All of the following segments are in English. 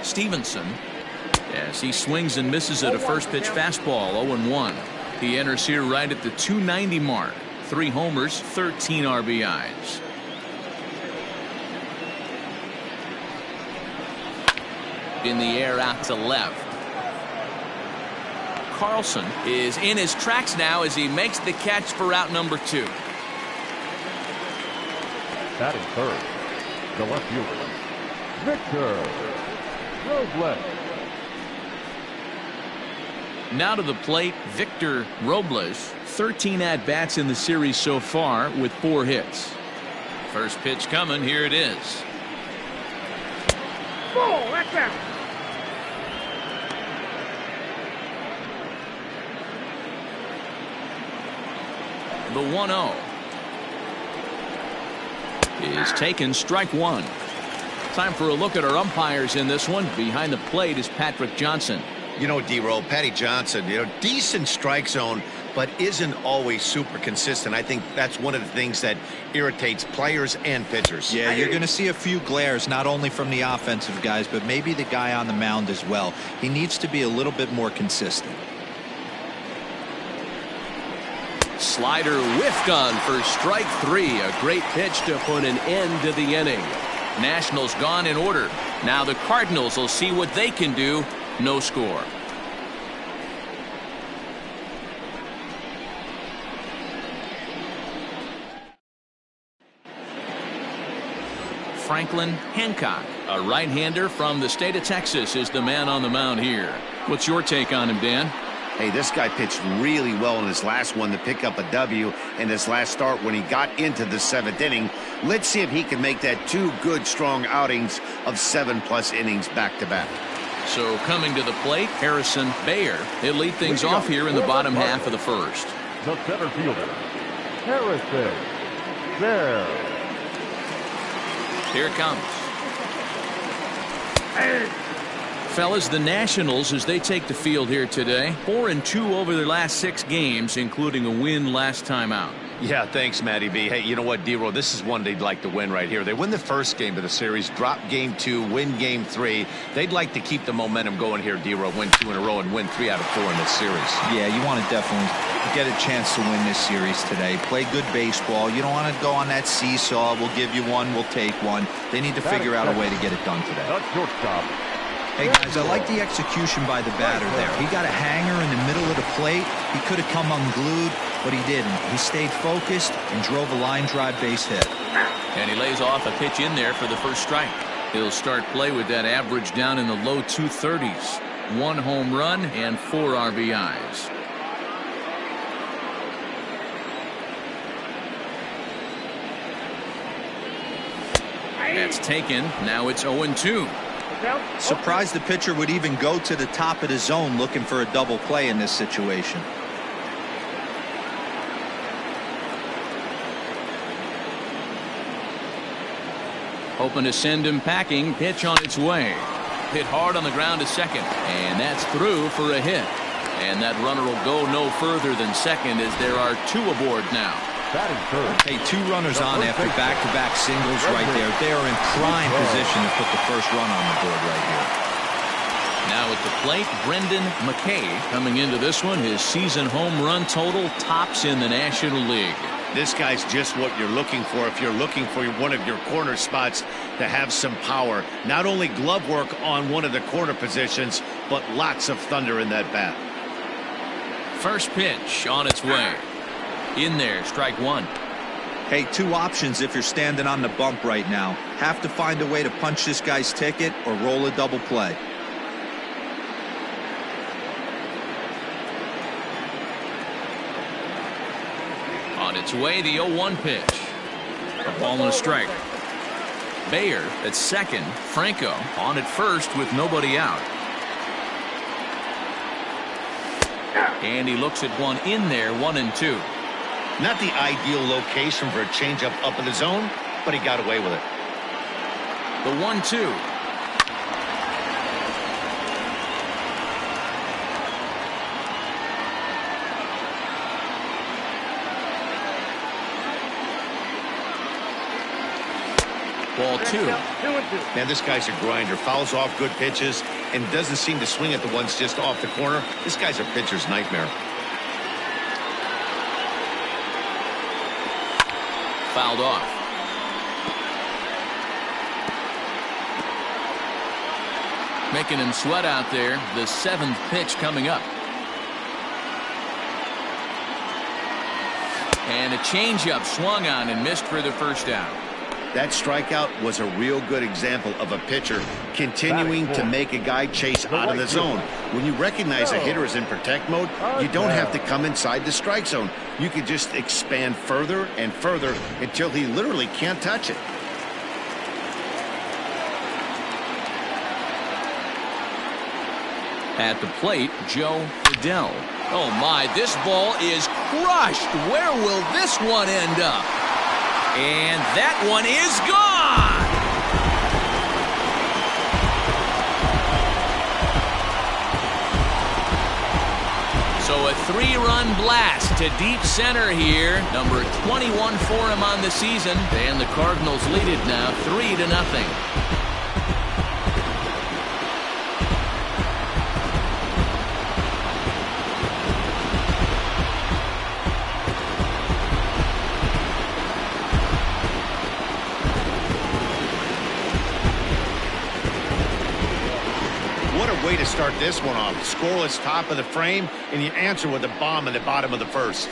Stevenson, as he swings and misses at a first pitch fastball. 0-1. He enters here right at the 290 mark. 3 homers, 13 RBIs. In the air out to left. Carlson is in his tracks now as he makes the catch for out number 2. Batting third, the left fielder, Victor Robles. Now to the plate, Victor Robles. 13 at-bats in the series so far with 4 hits. First pitch coming. Here it is. Oh, that's out. The 1-0 is taken. Strike 1. Time for a look at our umpires in this one. Behind the plate is Patrick Johnson. You know, D-Roll, Patty Johnson, decent strike zone, but isn't always super consistent. I think that's one of the things that irritates players and pitchers. Yeah, you're going to see a few glares, not only from the offensive guys, but maybe the guy on the mound as well. He needs to be a little bit more consistent. Slider whiffed on for strike 3. A great pitch to put an end to the inning. Nationals gone in order. Now the Cardinals will see what they can do. No score. Franklin Hancock, a right-hander from the state of Texas, is the man on the mound here. What's your take on him, Dan? Hey, this guy pitched really well in his last one to pick up a W in his last start when he got into the 7th inning. Let's see if he can make that 2 good, strong outings of 7+ innings back-to-back. So coming to the plate, Harrison Bayer. He'll lead things off here in the bottom half of the first. The center fielder, Harrison Bayer. Here it comes. Fellas, the Nationals, as they take the field here today, 4-2 over their last 6 games, including a win last time out. Yeah, thanks, Matty B. Hey, you know what, D-Roll, this is one they'd like to win right here. They win the first game of the series, drop game 2, win game 3. They'd like to keep the momentum going here, D-Roll, win 2 in a row and win 3 out of 4 in this series. Yeah, you want to definitely get a chance to win this series today. Play good baseball. You don't want to go on that seesaw. We'll give you one, we'll take one. They need to figure out a way to get it done today. That's shortstop. Hey, guys, I like the execution by the batter there. He got a hanger in the middle of the plate. He could have come unglued, but he didn't. He stayed focused and drove a line drive base hit. And he lays off a pitch in there for the first strike. He'll start play with that average down in the low 230s. 1 home run and 4 RBIs. That's taken. Now it's 0-2. Surprised the pitcher would even go to the top of the zone looking for a double play in this situation. Hoping to send him packing. Pitch on its way. Hit hard on the ground to second. And that's through for a hit. And that runner will go no further than second as there are 2 aboard now. Hey, 2 runners on after back-to-back singles right there. They are in prime position to put the first run on the board right here. Now at the plate, Brendan McKay coming into this one. His season home run total tops in the National League. This guy's just what you're looking for if you're looking for one of your corner spots to have some power. Not only glove work on one of the corner positions, but lots of thunder in that bat. First pitch on its way. In there, strike 1. Hey, 2 options if you're standing on the bump right now. Have to find a way to punch this guy's ticket or roll a double play. On its way, the 0-1 pitch. A ball and a strike. Bayer at second. Franco on at first with nobody out. And he looks at one in there, 1-2. Not the ideal location for a changeup up in the zone, but he got away with it. The 1-2. Ball 2. Man, this guy's a grinder. Fouls off good pitches and doesn't seem to swing at the ones just off the corner. This guy's a pitcher's nightmare. Fouled off. Making him sweat out there. The 7th pitch coming up. And a changeup swung on and missed for the first out. That strikeout was a real good example of a pitcher continuing to make a guy chase out of the zone. When you recognize a hitter is in protect mode, you don't have to come inside the strike zone. You can just expand further and further until he literally can't touch it. At the plate, Joe Adell. Oh my, this ball is crushed. Where will this one end up? And that one is gone. So a 3-run blast to deep center here. Number 21 for him on the season. And the Cardinals lead it now 3-0. Way to start this one off. Scoreless top of the frame, and you answer with a bomb in the bottom of the first.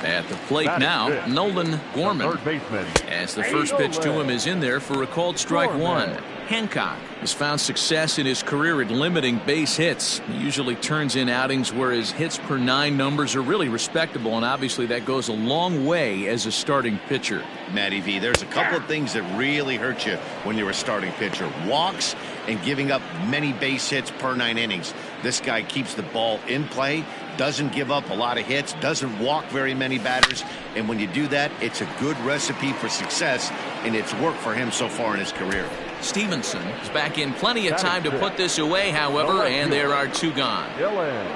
At the plate now, Nolan Gorman. Third baseman. As the first pitch to him is in there for a called strike one. Hancock has found success in his career at limiting base hits. He usually turns in outings where his hits per 9 numbers are really respectable, and obviously that goes a long way as a starting pitcher. Matty V, there's a couple of things that really hurt you when you're a starting pitcher. Walks and giving up many base hits per 9 innings. This guy keeps the ball in play, doesn't give up a lot of hits, doesn't walk very many batters, and when you do that, it's a good recipe for success, and it's worked for him so far in his career. Stevenson is back in plenty of time to put this away, however, and there are 2 gone. Dylan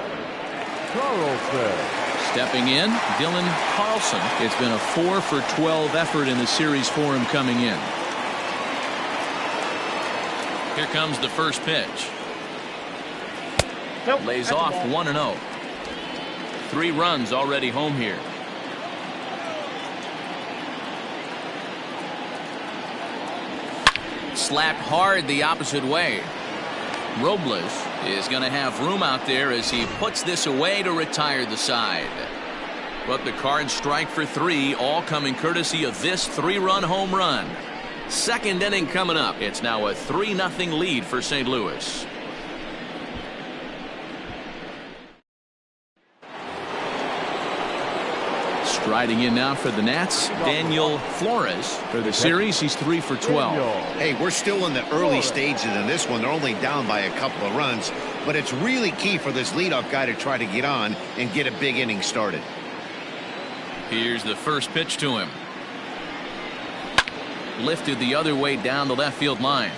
Carlson. Stepping in, Dylan Carlson. It's been a 4 for 12 effort in the series for him coming in. Here comes the first pitch. Lays off 1-0. 3 runs already home here. Slapped hard the opposite way. Robles is going to have room out there as he puts this away to retire the side. But the Cards strike for 3, all coming courtesy of this 3-run home run. Second inning coming up. It's now a 3-0 lead for St. Louis. Striding in now for the Nats, Daniel Flores. For the series, he's 3 for 12. Hey, we're still in the early stages in this one. They're only down by a couple of runs, but it's really key for this leadoff guy to try to get on and get a big inning started. Here's the first pitch to him. Lifted the other way down the left field line.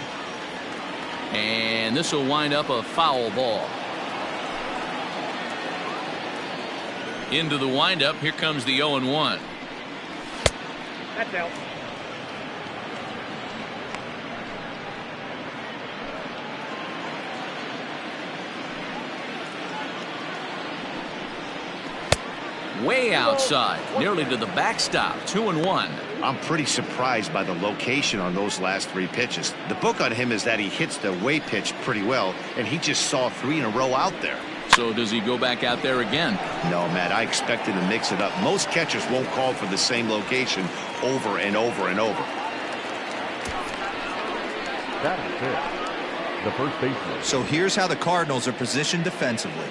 And this will wind up a foul ball. Into the windup. Here comes the 0-1. That's out. Way outside, nearly to the backstop. 2-1. I'm pretty surprised by the location on those last 3 pitches. The book on him is that he hits the way pitch pretty well, and he just saw 3 in a row out there. So does he go back out there again? No, Matt, I expect him to mix it up. Most catchers won't call for the same location over and over and over. That is it. The first baseman. So here's how the Cardinals are positioned defensively.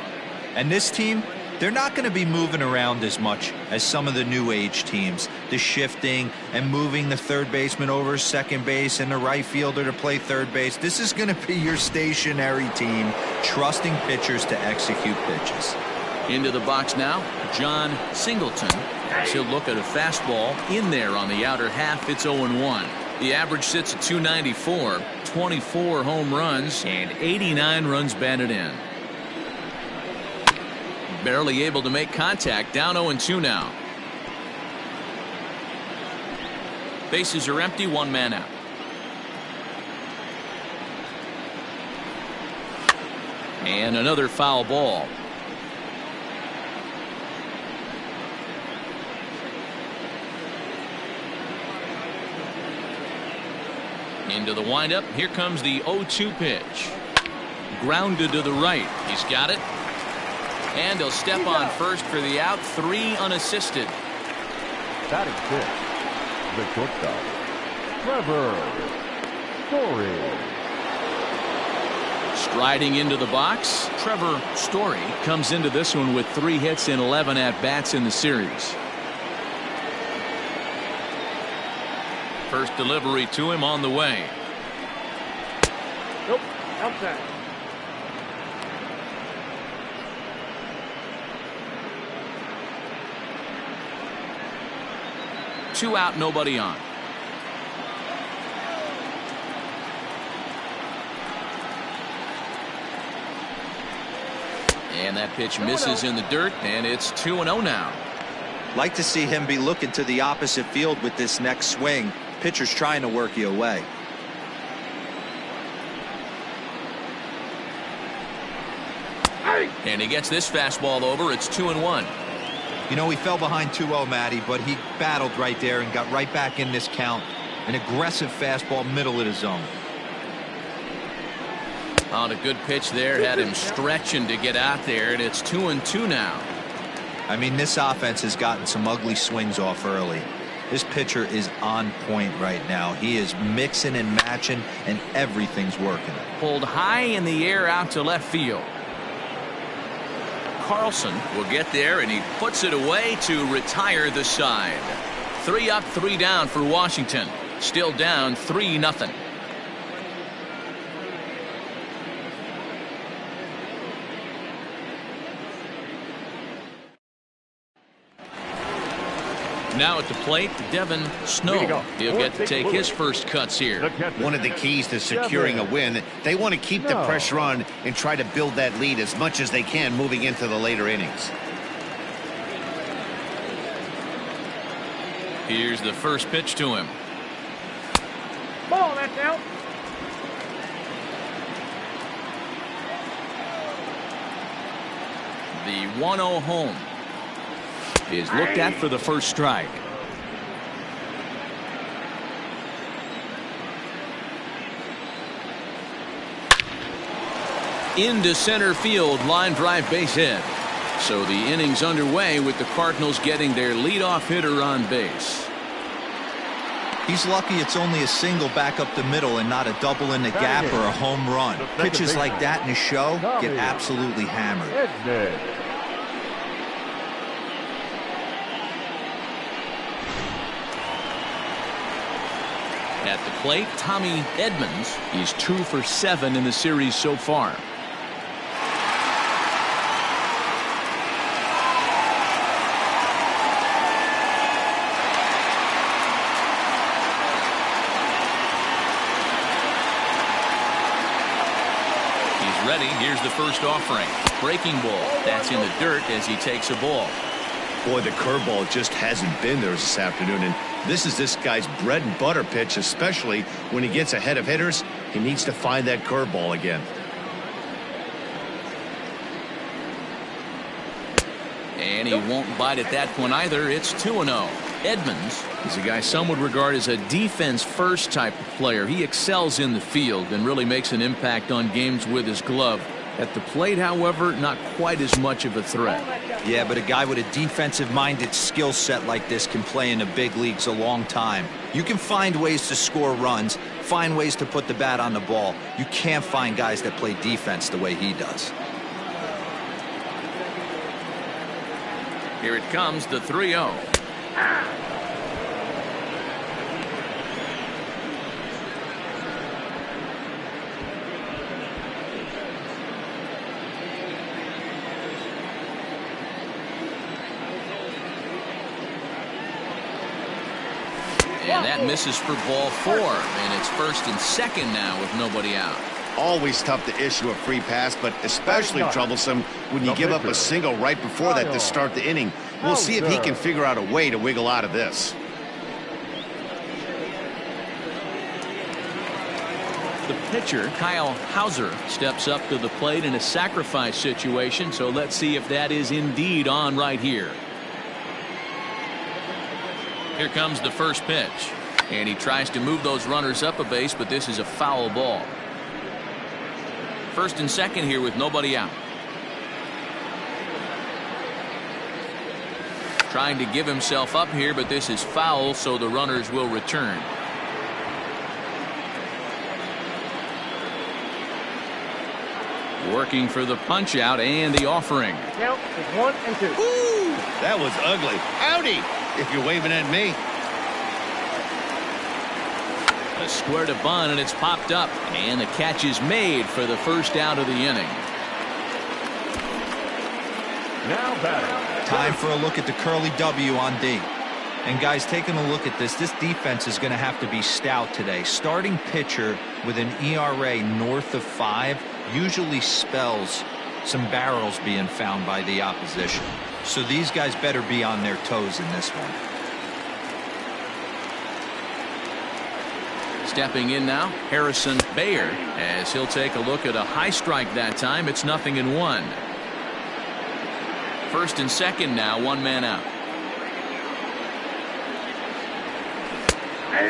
And this team, they're not going to be moving around as much as some of the new age teams. The shifting and moving the third baseman over second base and the right fielder to play third base. This is going to be your stationary team, trusting pitchers to execute pitches. Into the box now, John Singleton. As he'll look at a fastball in there on the outer half. It's 0-1. The average sits at 294, 24 home runs, and 89 runs batted in. Barely able to make contact, down 0-2 now. Bases are empty, one man out. And another foul ball. Into the windup. Here comes the 0-2 pitch. Grounded to the right. He's got it. And he'll step on first for the out. 3 unassisted. Batting fifth, the shortstop, Trevor Story. Striding into the box, Trevor Story comes into this one with 3 hits and 11 at-bats in the series. First delivery to him on the way. Nope, outside. Two out, nobody on. And that pitch misses in the dirt, and it's 2-0 now. Like to see him be looking to the opposite field with this next swing. Pitcher's trying to work you away. And he gets this fastball over. It's 2-1. You know, he fell behind 2-0, Matty, but he battled right there and got right back in this count. An aggressive fastball, middle of the zone. On a good pitch there, had him stretching to get out there, and it's 2-2 now. I mean, this offense has gotten some ugly swings off early. This pitcher is on point right now. He is mixing and matching, and everything's working. Pulled high in the air out to left field. Carlson will get there, and he puts it away to retire the side. 3 up, 3 down for Washington. Still down 3-0. Now at the plate, Devin Snow. He'll get to take his first cuts here. One of the keys to securing a win, they want to keep the pressure on and try to build that lead as much as they can moving into the later innings. Here's the first pitch to him. Ball, that's out. The 1-0 home is looked at for the first strike. Into center field, line drive, base hit. So the inning's underway with the Cardinals getting their leadoff hitter on base. He's lucky it's only a single back up the middle and not a double in the gap or a home run. Pitches like that in his show get absolutely hammered. At the plate, Tommy Edmonds. He's 2 for 7 in the series so far. He's ready. Here's the first offering. Breaking ball. That's in the dirt as he takes a ball. Boy, the curveball just hasn't been there this afternoon, and this is this guy's bread and butter pitch, especially when he gets ahead of hitters. He needs to find that curveball again. And he won't bite at that one either. It's 2-0. Edmonds is a guy some would regard as a defense-first type of player. He excels in the field and really makes an impact on games with his glove. At the plate, however, not quite as much of a threat. Yeah, but a guy with a defensive-minded skill set like this can play in the big leagues a long time. You can find ways to score runs, find ways to put the bat on the ball. You can't find guys that play defense the way he does. Here it comes, the 3-0. And that misses for ball 4. And it's 1st and 2nd now with nobody out. Always tough to issue a free pass, but especially troublesome when you give up a single right before that to start the inning. We'll see if he can figure out a way to wiggle out of this. The pitcher, Kyle Hauser, steps up to the plate in a sacrifice situation, so let's see if that is indeed on right here. Here comes the first pitch, and he tries to move those runners up a base, but this is a foul ball. 1st and 2nd here with nobody out. Trying to give himself up here, but this is foul, so the runners will return. Working for the punch out and the offering. Count is 1 and 2. Ooh, that was ugly. Howdy, if you're waving at me. A square to bunt, and it's popped up, and the catch is made for the first out of the inning. Now batting. Time for a look at the curly W on D. And guys, taking a look at this defense is going to have to be stout today. Starting pitcher with an ERA north of 5 usually spells some barrels being found by the opposition. So these guys better be on their toes in this one. Stepping in now, Harrison Bayer, as he'll take a look at a high strike that time. It's 0-1. 1st and 2nd now, 1 man out.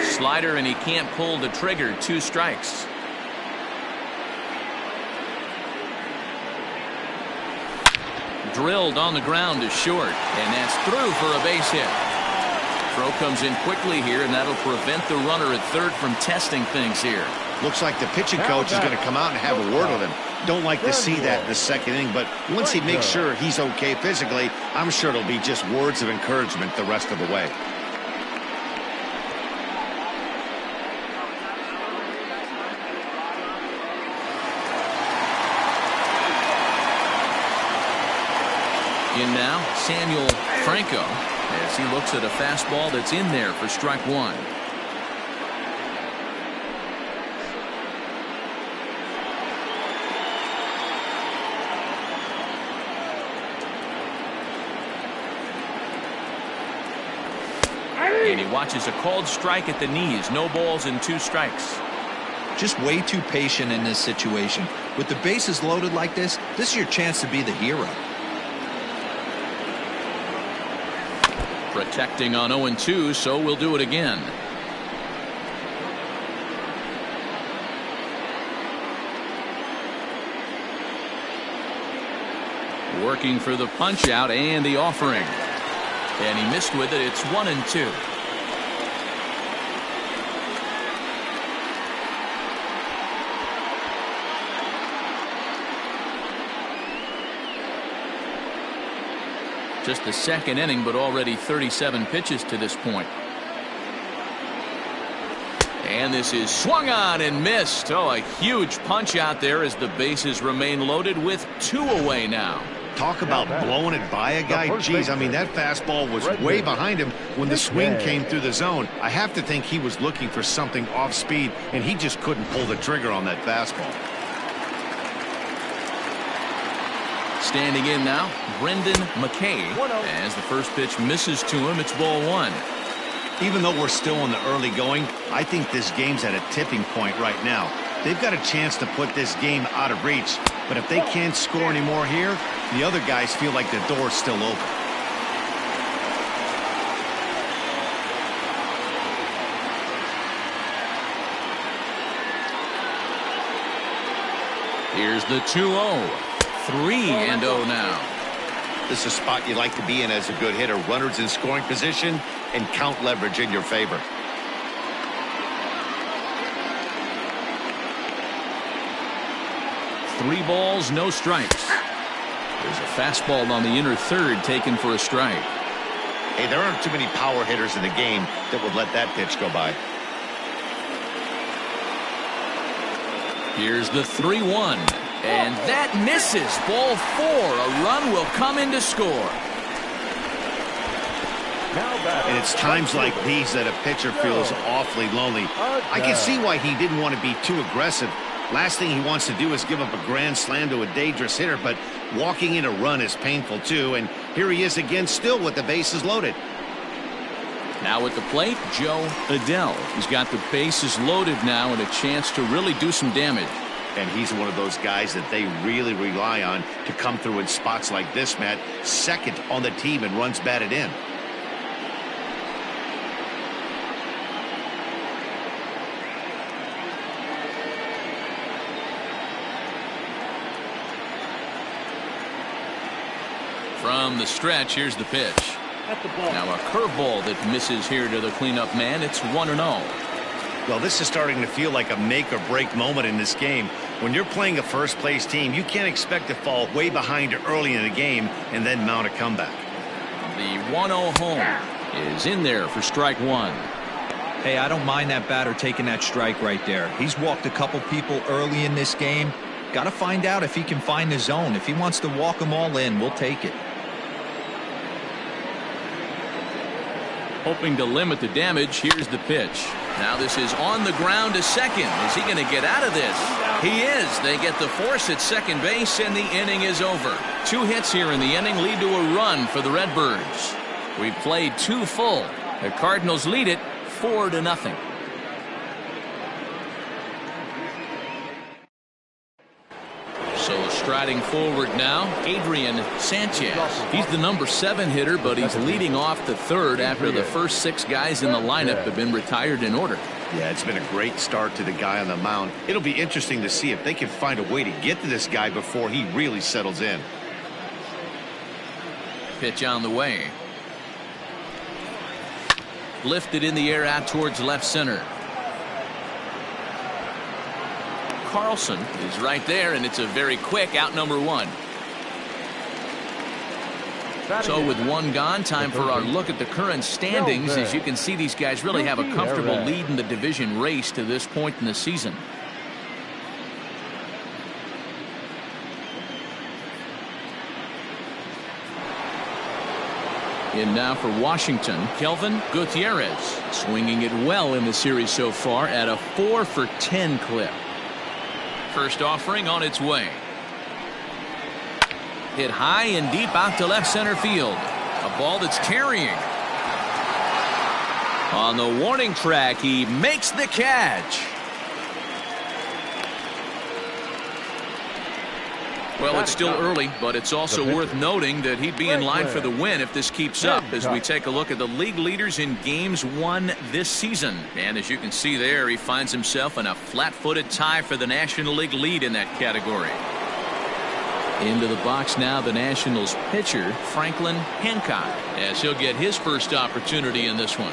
Slider, and he can't pull the trigger. 2 strikes. Drilled on the ground to short, and that's through for a base hit. Throw comes in quickly here, and that'll prevent the runner at third from testing things here. Looks like the pitching coach is going to come out and have a word with him. Don't like to see that in the 2nd inning, but once he makes sure he's okay physically, I'm sure it'll be just words of encouragement the rest of the way. In now, Samuel Franco, as he looks at a fastball that's in there for strike 1. And he watches a called strike at the knees. No balls and 2 strikes. Just way too patient in this situation. With the bases loaded like this is your chance to be the hero. Protecting on 0-2, so we'll do it again. Working for the punch out and the offering. And he missed with it. It's 1-2. Just the 2nd inning, but already 37 pitches to this point. And this is swung on and missed. Oh, a huge punch out there as the bases remain loaded with 2 away now. Talk about blowing it by a guy. Geez, I mean, that fastball was way behind him when the swing came through the zone. I have to think he was looking for something off speed, and he just couldn't pull the trigger on that fastball. Standing in now, Brendan McKay, as the first pitch misses to him. It's ball 1. Even though we're still in the early going, I think this game's at a tipping point right now. They've got a chance to put this game out of reach, but if they can't score anymore here, the other guys feel like the door's still open. Here's the 2-0. 3-0 now. This is a spot you like to be in as a good hitter. Runners in scoring position and count leverage in your favor. Three balls, no strikes. There's a fastball on the inner third taken for a strike. Hey, there aren't too many power hitters in the game that would let that pitch go by. Here's the 3-1. And that misses. Ball 4. A run will come in to score. Now And it's times like these that a pitcher feels awfully lonely. I can see why he didn't want to be too aggressive. Last thing he wants to do is give up a grand slam to a dangerous hitter, but walking in a run is painful too. And here he is again, still with the bases loaded. Now at the plate, Joe Adell. He's got the bases loaded now and a chance to really do some damage. And he's one of those guys that they really rely on to come through in spots like this, Matt. Second on the team and runs batted in. From the stretch, here's the pitch. Now a curveball that misses here to the cleanup man. It's 1-0. Well, this is starting to feel like a make or break moment in this game. When you're playing a first place team, you can't expect to fall way behind early in the game and then mount a comeback. The 1-0 home is in there for strike one. Hey, I don't mind that batter taking that strike right there. He's walked a couple people early in this game. Got to find out if he can find the zone. If he wants to walk them all in, we'll take it. Hoping to limit the damage, here's the pitch. Now this is on the ground to second. Is he going to get out of this? He is. They get the force at second base, and the inning is over. 2 hits here in the inning lead to a run for the Redbirds. We've played 2 full. The Cardinals lead it 4-0. So striding forward now, Adrian Sanchez. He's the number 7 hitter, but he's leading off the third after the first 6 guys in the lineup have been retired in order. Yeah, it's been a great start to the guy on the mound. It'll be interesting to see if they can find a way to get to this guy before he really settles in. Pitch on the way. Lifted in the air out towards left center. Carlson is right there, and it's a very quick out number 1. So with 1 gone, time for our look at the current standings. As you can see, these guys really have a comfortable lead in the division race to this point in the season. In now for Washington, Kelvin Gutierrez, swinging it well in the series so far at a 4-for-10 clip. First offering on its way. Hit high and deep out to left center field. A ball that's tarrying. On the warning track, he makes the catch. Well, it's still early, but it's also worth noting that he'd be in line for the win if this keeps up as we take a look at the league leaders in games won this season. And as you can see there, he finds himself in a flat-footed tie for the National League lead in that category. Into the box now, the Nationals pitcher, Franklin Hancock, as he'll get his first opportunity in this one.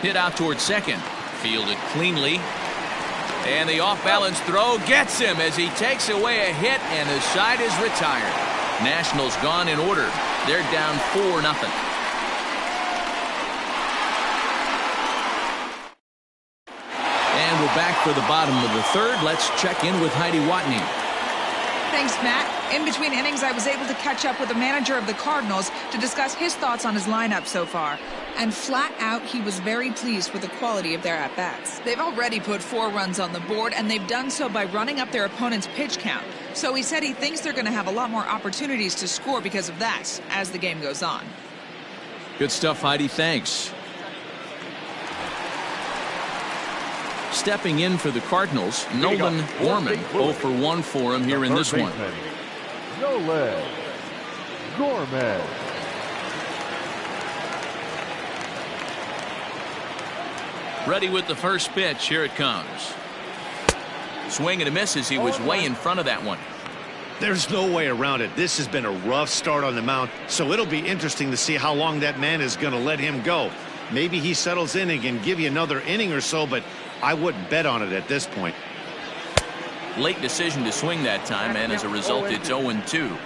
Hit out towards second. Fielded cleanly. And the off-balance throw gets him as he takes away a hit, and the side is retired. Nationals gone in order. They're down 4-0. And we're back for the bottom of the third. Let's check in with Heidi Watney. Thanks, Matt. In between innings, I was able to catch up with the manager of the Cardinals to discuss his thoughts on his lineup so far. And flat out, he was very pleased with the quality of their at-bats. They've already put 4 runs on the board, and they've done so by running up their opponent's pitch count. So he said he thinks they're going to have a lot more opportunities to score because of that as the game goes on. Good stuff, Heidi. Thanks. Stepping in for the Cardinals, Nolan Gorman, 0 for 1 for him here in this one. Nolan Gorman. Ready with the first pitch. Here it comes. Swing and a miss as he was way in front of that one. There's no way around it. This has been a rough start on the mound, so it'll be interesting to see how long that man is going to let him go. Maybe he settles in and can give you another inning or so, but I wouldn't bet on it at this point. Late decision to swing that time, and as a result, it's 0-2.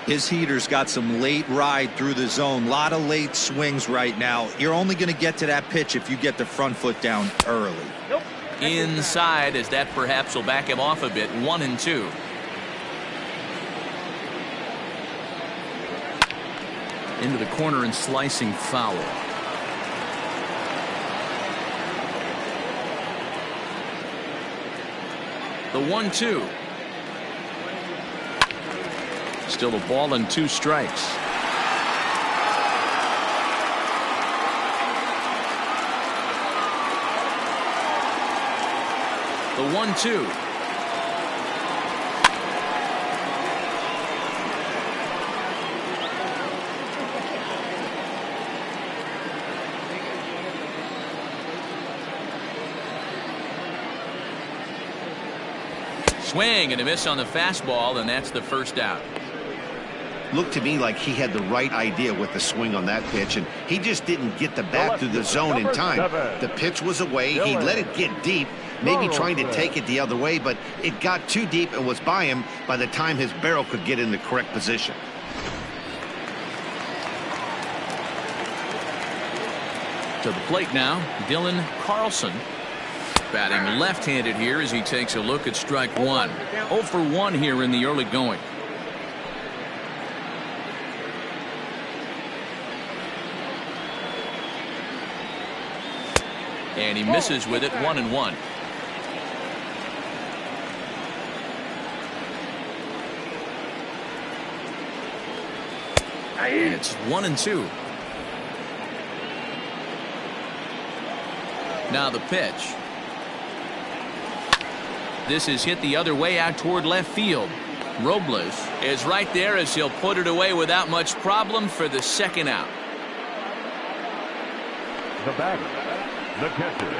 His heater's got some late ride through the zone. A lot of late swings right now. You're only going to get to that pitch if you get the front foot down early. Inside, as that perhaps will back him off a bit. 1-2. into the corner and slicing foul. The 1-2. Still a ball and 2 strikes. The 1-2. Swing and a miss on the fastball, and that's the first out. Looked to me like he had the right idea with the swing on that pitch, and he just didn't get the bat through the zone in time. The pitch was away. He let it get deep, maybe trying to take it the other way, but it got too deep and was by him by the time his barrel could get in the correct position. To the plate now, Dylan Carlson. Batting left-handed here as he takes a look at strike 1. 0 for 1 here in the early going. And he misses with it. 1-1. It's 1-2. Now the pitch. This is hit the other way out toward left field. Robles is right there as he'll put it away without much problem for the second out. The batter, the catcher,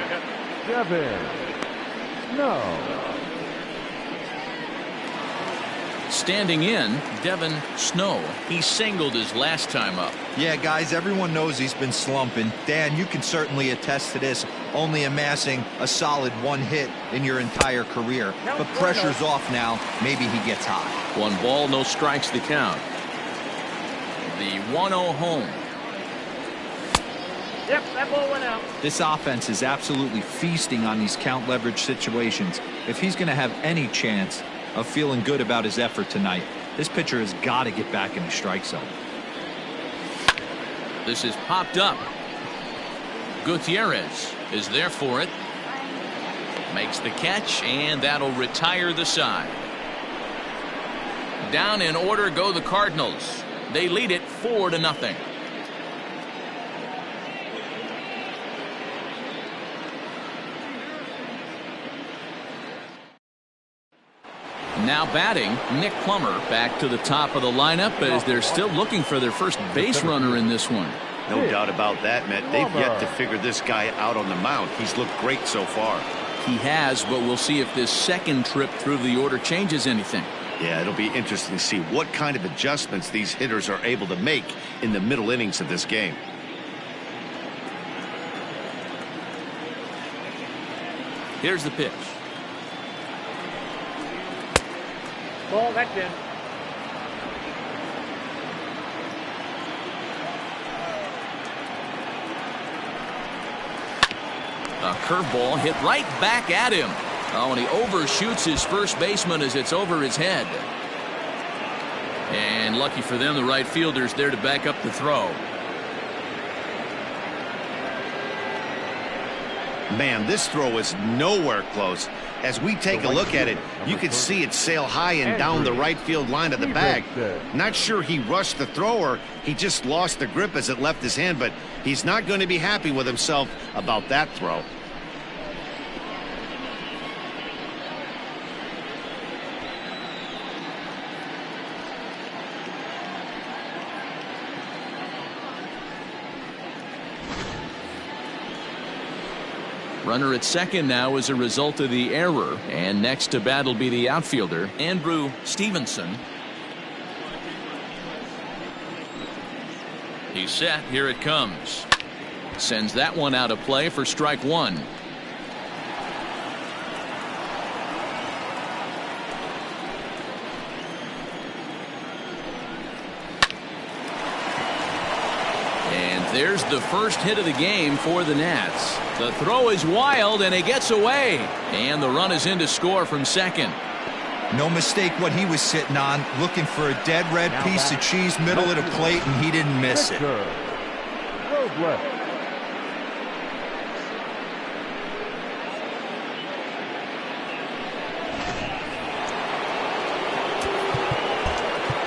Devin Snow. Standing in, Devin Snow. He singled his last time up. Yeah, guys, everyone knows he's been slumping. Dan, you can certainly attest to this, only amassing a solid 1 hit in your entire career. But pressure's off now. Maybe he gets hot. 1 ball, no strikes to count. The 1-0 home. Yep, that ball went out. This offense is absolutely feasting on these count leverage situations. If he's going to have any chance of feeling good about his effort tonight, this pitcher has got to get back in the strike zone. This is popped up. Gutierrez is there for it. Makes the catch, and that'll retire the side. Down in order go the Cardinals. They lead it 4-0. Now batting, Nick Plummer back to the top of the lineup as they're still looking for their first base runner in this one. No doubt about that, Matt. They've yet to figure this guy out on the mound. He's looked great so far. He has, but we'll see if this second trip through the order changes anything. Yeah, it'll be interesting to see what kind of adjustments these hitters are able to make in the middle innings of this game. Here's the pitch. Ball, that's in. A curveball hit right back at him. Oh, and he overshoots his first baseman as it's over his head. And lucky for them, the right fielder's there to back up the throw. Man, this throw is nowhere close. As we take a look at it, you can see it sail high and down the right field line of the bag. Not sure he rushed the throw or he just lost the grip as it left his hand, but he's not going to be happy with himself about that throw. Runner at second now as a result of the error, and next to bat will be the outfielder, Andrew Stevenson. He's set. Here it comes. Sends that one out of play for strike 1. There's the first hit of the game for the Nats. The throw is wild and it gets away, and the run is in to score from second. No mistake what he was sitting on, looking for a dead red piece of cheese middle of the plate, and he didn't miss it.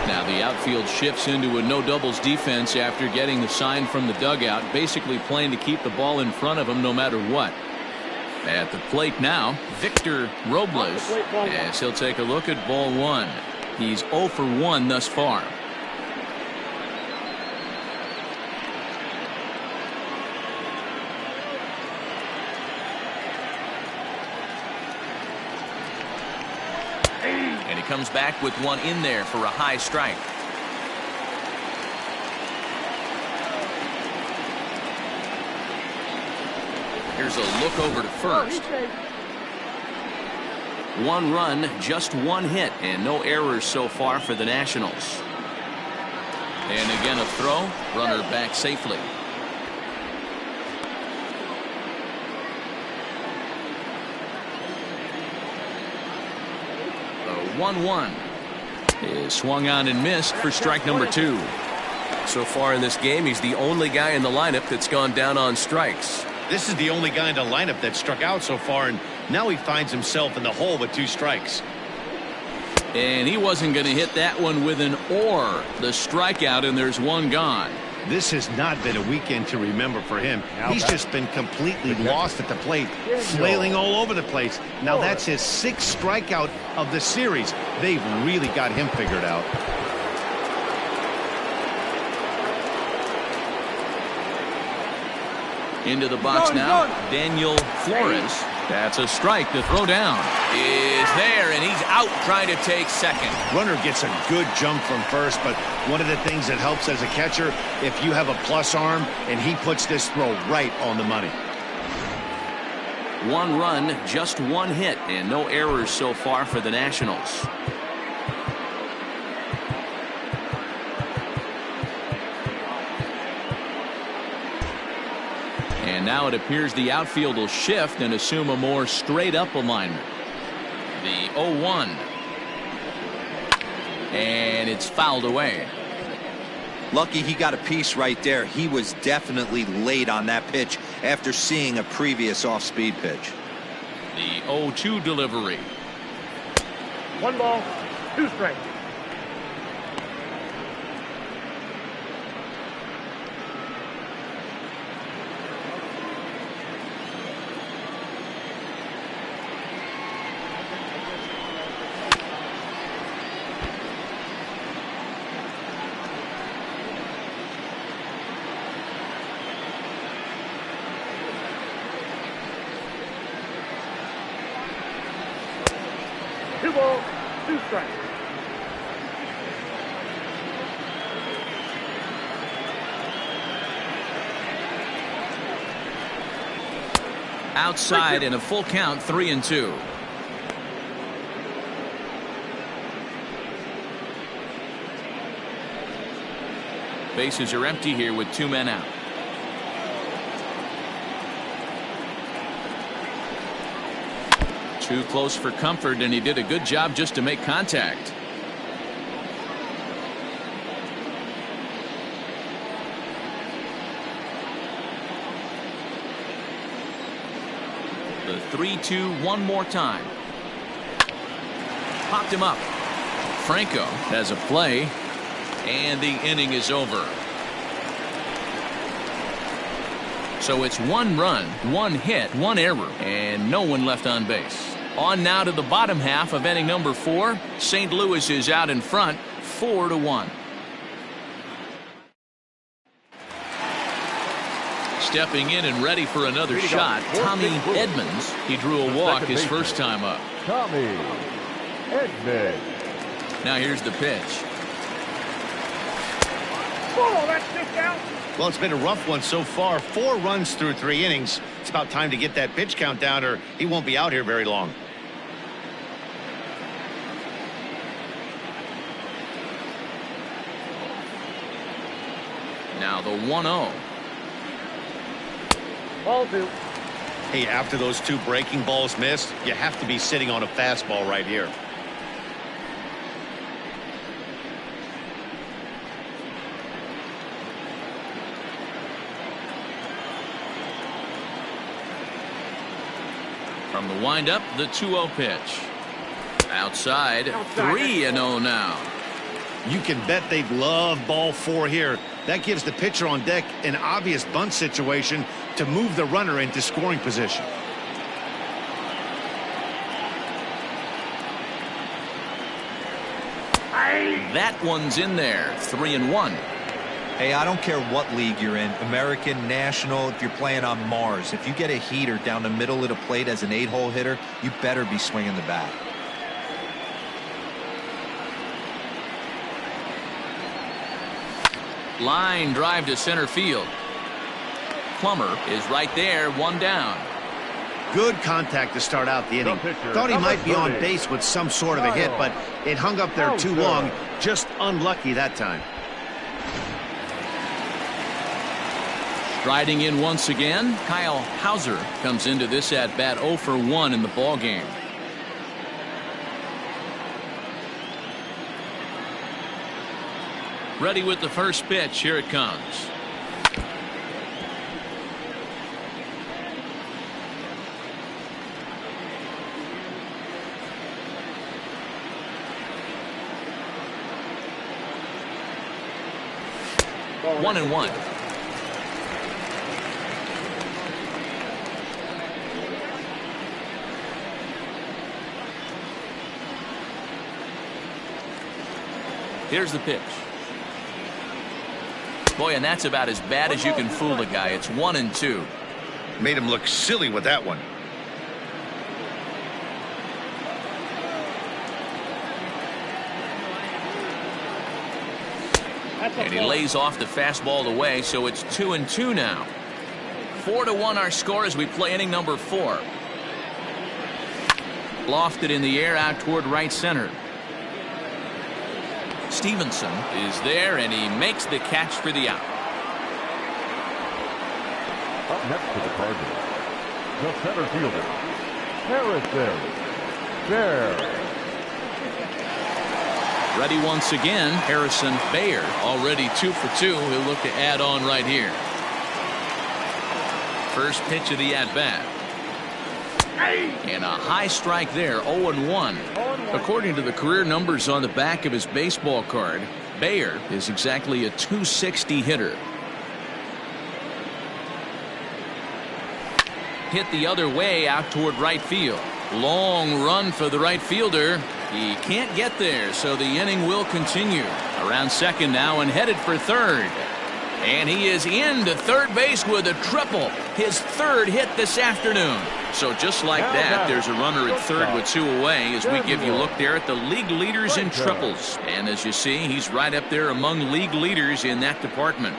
Now the outfield shifts into a no doubles defense after getting the sign from the dugout, basically playing to keep the ball in front of him no matter what. At the plate now, Victor Robles, as he'll take a look at ball one. He's 0 for 1 thus far. And he comes back with one in there for a high strike. Here's a look over to first. 1 run, just 1 hit, and no errors so far for the Nationals. And again a throw, runner back safely. The 1-1 is swung on and missed for strike number 2. So far in this game, he's the only guy in the lineup that's gone down on strikes. This is the only guy in the lineup that struck out so far, and now he finds himself in the hole with 2 strikes. And he wasn't going to hit that one with an or. The strikeout, and there's 1 gone. This has not been a weekend to remember for him. He's just been completely lost at the plate, flailing all over the place. Now that's his 6th strikeout of the series. They've really got him figured out. Into the box now, Daniel Flores. That's a strike. The throw down is there, and he's out trying to take second. Runner gets a good jump from first, but one of the things that helps as a catcher, if you have a plus arm, and he puts this throw right on the money. 1 run, just 1 hit, and no errors so far for the Nationals. And now it appears the outfield will shift and assume a more straight-up alignment. The 0-1. And it's fouled away. Lucky he got a piece right there. He was definitely late on that pitch after seeing a previous off-speed pitch. The 0-2 delivery. 1 ball, 2 strikes. Outside in a full count, 3-2. Bases are empty here with 2 men out. Too close for comfort, and he did a good job just to make contact. The 3-2 one more time. Popped him up. Franco has a play, and the inning is over. So it's 1 run, 1 hit, 1 error, and no one left on base. On now to the bottom half of inning number 4. St. Louis is out in front, 4-1. Stepping in and ready for another shot, Tommy Edmonds. He drew a walk his first time up. Tommy Edmonds. Now here's the pitch. Oh, that's just out. Well, it's been a rough one so far. 4 runs through 3 innings. It's about time to get that pitch count down, or he won't be out here very long. Now the 1-0. Ball 2. Hey, after those 2 breaking balls missed, you have to be sitting on a fastball right here. From the windup, the 2-0 pitch. Outside, 3-0 now. You can bet they'd love ball 4 here. That gives the pitcher on deck an obvious bunt situation to move the runner into scoring position. That one's in there. 3-1. Hey, I don't care what league you're in, American, National, if you're playing on Mars. If you get a heater down the middle of the plate as an 8-hole hitter, you better be swinging the bat. Line drive to center field. Plummer is right there, 1 down. Good contact to start out the inning. Thought he might be on base with some sort of a hit, but it hung up there too long. Just unlucky that time. Striding in once again, Kyle Hauser comes into this at bat 0 for 1 in the ball game. Ready with the first pitch. Here it comes. Ball 1-1. Here's the pitch. Boy, and that's about as bad as you can fool the guy. It's 1-2. Made him look silly with that one. And he lays off the fastball away, so it's 2-2 now. 4-1 our score as we play inning number 4. Lofted in the air out toward right center. Stevenson is there, and he makes the catch for the out. Up next to the Cardinals, the center fielder, Harrison Baer. Ready once again, Harrison Baer, already 2 for 2. He'll look to add on right here. First pitch of the at-bat. And a high strike there, 0-1. According to the career numbers on the back of his baseball card, Baer is exactly a .260 hitter. Hit the other way out toward right field. Long run for the right fielder. He can't get there, so the inning will continue. Around second now and headed for third. And he is into third base with a triple. His 3rd hit this afternoon. So just like that, there's a runner at third with 2 away as we give you a look there at the league leaders in triples. And as you see, he's right up there among league leaders in that department.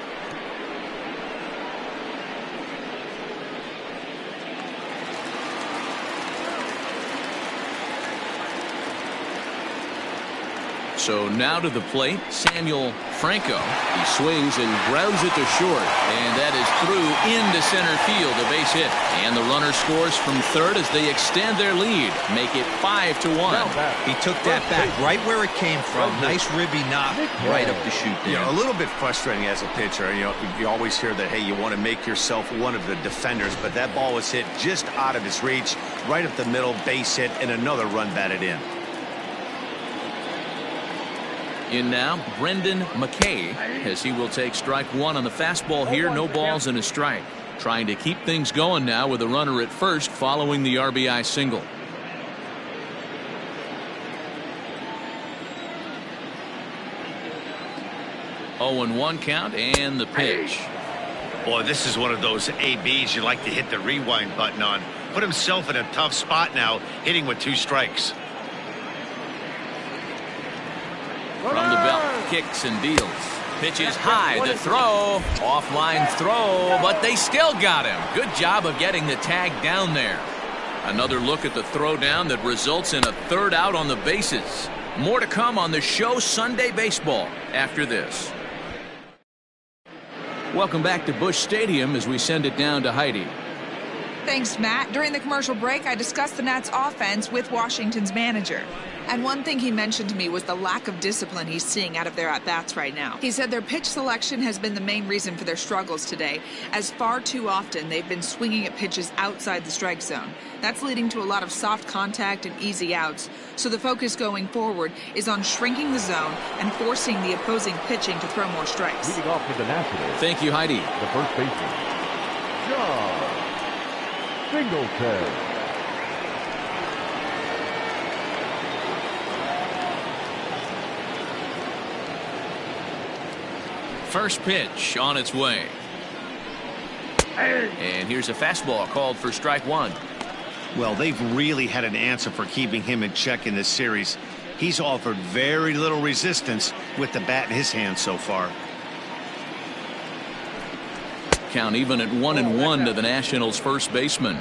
So now to the plate, Samuel Franco. He swings and grounds it to short, and that is through into center field, a base hit. And the runner scores from third as they extend their lead, make it 5-1. He took that back right where it came from. Nice ribby knock right up the chute there. A little bit frustrating as a pitcher. You always hear that, hey, you want to make yourself one of the defenders, but that ball was hit just out of his reach, right up the middle, base hit, and another run batted in. In now, Brendan McKay, as he will take strike 1 on the fastball here. No balls and a strike. Trying to keep things going now with a runner at first following the RBI single. Oh, and 1 count and the pitch. Boy, this is one of those ABs you like to hit the rewind button on. Put himself in a tough spot now, hitting with 2 strikes. From the belt, kicks and deals. Pitches high, the throw, offline throw, but they still got him. Good job of getting the tag down there. Another look at the throw down that results in a 3rd out on the bases. More to come on the show Sunday Baseball after this. Welcome back to Busch Stadium as we send it down to Heidi. Thanks, Matt. During the commercial break, I discussed the Nats offense with Washington's manager. And one thing he mentioned to me was the lack of discipline he's seeing out of their at-bats right now. He said their pitch selection has been the main reason for their struggles today, as far too often they've been swinging at pitches outside the strike zone. That's leading to a lot of soft contact and easy outs. So the focus going forward is on shrinking the zone and forcing the opposing pitching to throw more strikes. Leading off for the Nationals, Thank you, Heidi. the first baseman, John Singleton. First pitch on its way. And here's a fastball called for strike one. Well, they've really had an answer for keeping him in check in this series. He's offered very little resistance with the bat in his hand so far. Count even at 1-1 to the Nationals' first baseman.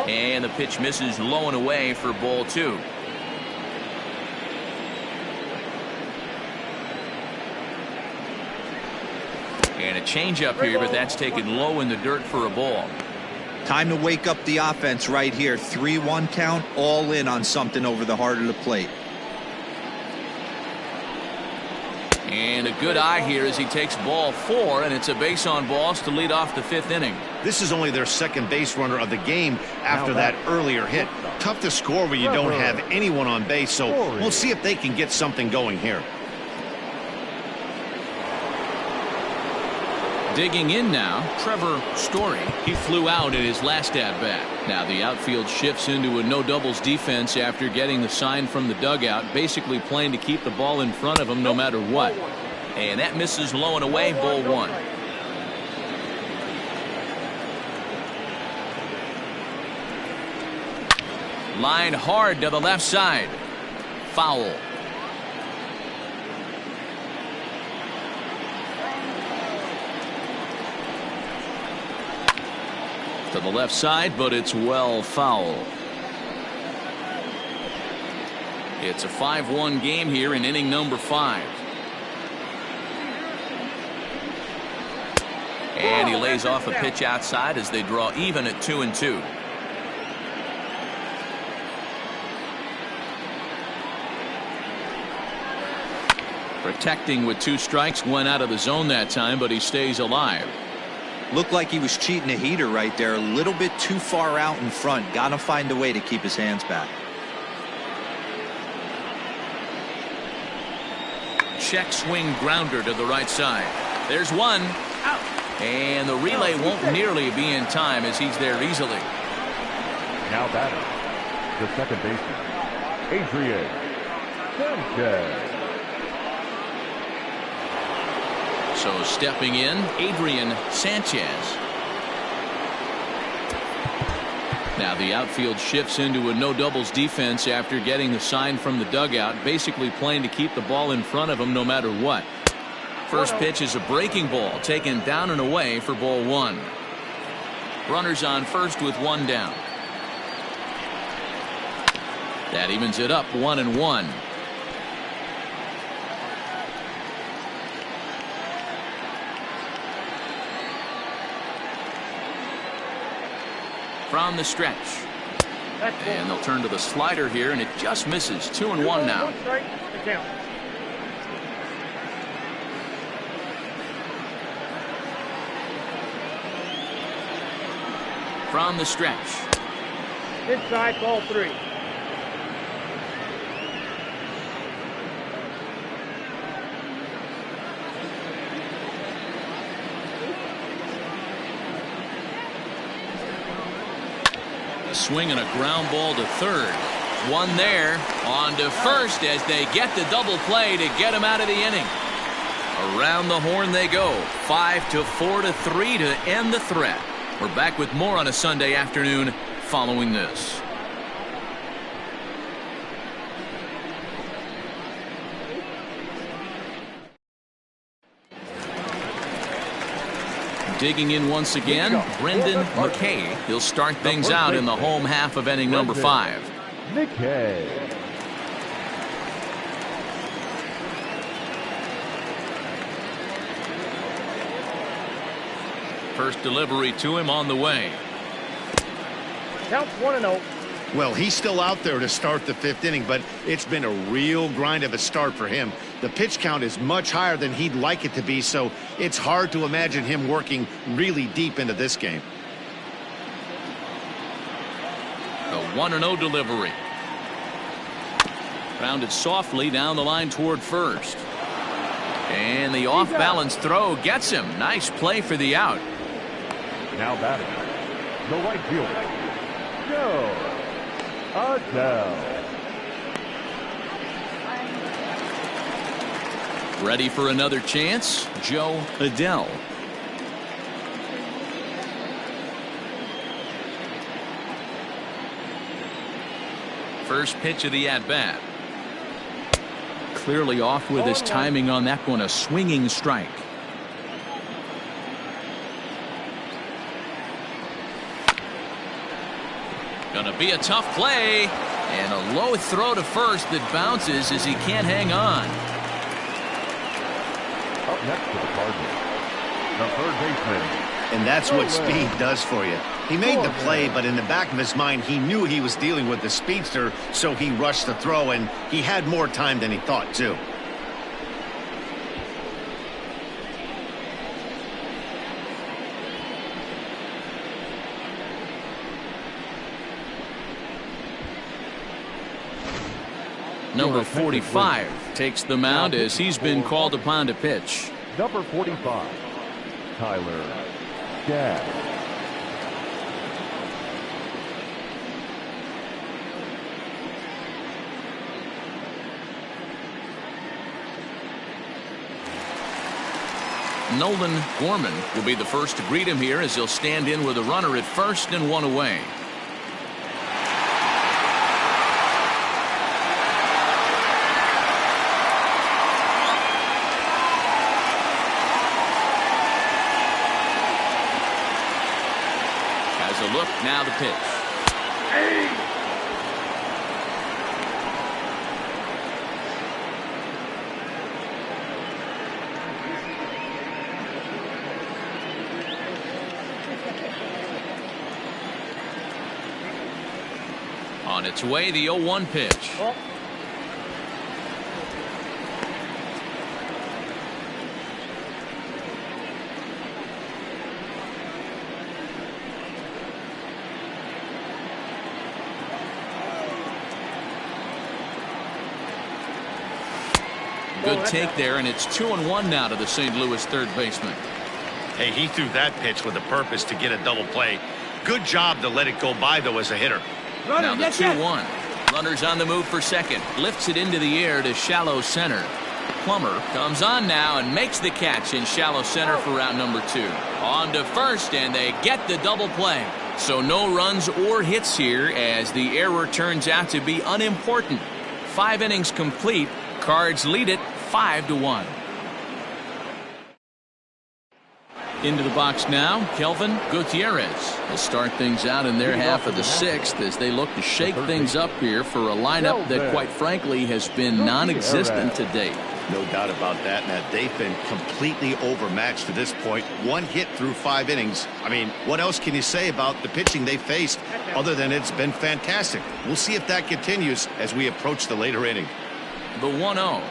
And the pitch misses low and away for ball two. And a changeup here, but that's taken low in the dirt for a ball. Time to wake up the offense right here. 3-1 count, all in on something over the heart of the plate. And a good eye here as he takes ball four, and it's a base on balls to lead off the fifth inning. This is only their second base runner of the game after that earlier hit. Tough to score when you don't have anyone on base, so we'll see if they can get something going here. Digging in now, Trevor Story. He flew out in his last at-bat. Now the outfield shifts into a no-doubles defense after getting the sign from the dugout, basically playing to keep the ball in front of him no matter what. And that misses low and away, ball one. Line hard to the left side. Foul. To the left side, but it's well foul. It's a 5-1 game here in inning number 5. And he lays off a pitch outside as they draw even at 2-2. Protecting with 2 strikes, went out of the zone that time, but he stays alive. Looked like he was cheating a heater right there, a little bit too far out in front. Gotta find a way to keep his hands back. Check swing grounder to the right side. There's one. Out. And the relay won't nearly be in time as he's there easily. Now batting, the second baseman, Adrian Sanchez. So stepping in, Adrian Sanchez. Now the outfield shifts into a no-doubles defense after getting the sign from the dugout, basically playing to keep the ball in front of him no matter what. First pitch is a breaking ball taken down and away for ball one. Runners on first with 1 down. That evens it up 1-1. From the stretch. And they'll turn to the slider here, and it just misses. 2-1 now. 1 strike, the count. From the stretch. Inside, ball 3. A swing and a ground ball to third. One there. On to first as they get the double play to get him out of the inning. Around the horn they go. 5-4 to 3 to end the threat. We're back with more on a Sunday afternoon following this. Digging in once again, Brendan McKay. He'll start things out in the home half of inning number 5. McKay. First delivery to him on the way. Count's 1-0. Well, he's still out there to start the 5th inning, but it's been a real grind of a start for him. The pitch count is much higher than he'd like it to be, so it's hard to imagine him working really deep into this game. The 1-0 delivery. Grounded softly down the line toward first. And the off-balance throw gets him. Nice play for the out. Now batting, the right fielder, Joe Adele. Ready for another chance, Joe Adele. First pitch of the at-bat. Clearly off with his timing on that one, a swinging strike. Gonna be a tough play, and a low throw to first that bounces as he can't hang on. Up next to the Cardinals, the third baseman. And that's what speed does for you. He made the play, but in the back of his mind, he knew he was dealing with the speedster, so he rushed the throw, and he had more time than he thought, too. Number 45 takes the mound as he's been called upon to pitch. Number 45, Tyler Gadd. Nolan Gorman will be the first to greet him here as he'll stand in with a runner at first and one away. Has a look, now the pitch. On its way, the 0-1 pitch. Good take there, and it's 2-1 now to the St. Louis third baseman. Hey, he threw that pitch with a purpose to get a double play. Good job to let it go by, though, as a hitter. Now the 2-1. Runners on the move for second. Lifts it into the air to shallow center. Plummer comes on now and makes the catch in shallow center for round number 2. On to first, and they get the double play. So no runs or hits here as the error turns out to be unimportant. 5 innings complete. Cards lead it 5-1. Into the box now, Kelvin Gutierrez will start things out in their half of the 6th as they look to shake things up here for a lineup that, quite frankly, has been non-existent to date. No doubt about that, Matt. They've been completely overmatched to this point. 1 hit through 5 innings. I mean, what else can you say about the pitching they faced other than it's been fantastic? We'll see if that continues as we approach the later inning. The 1-0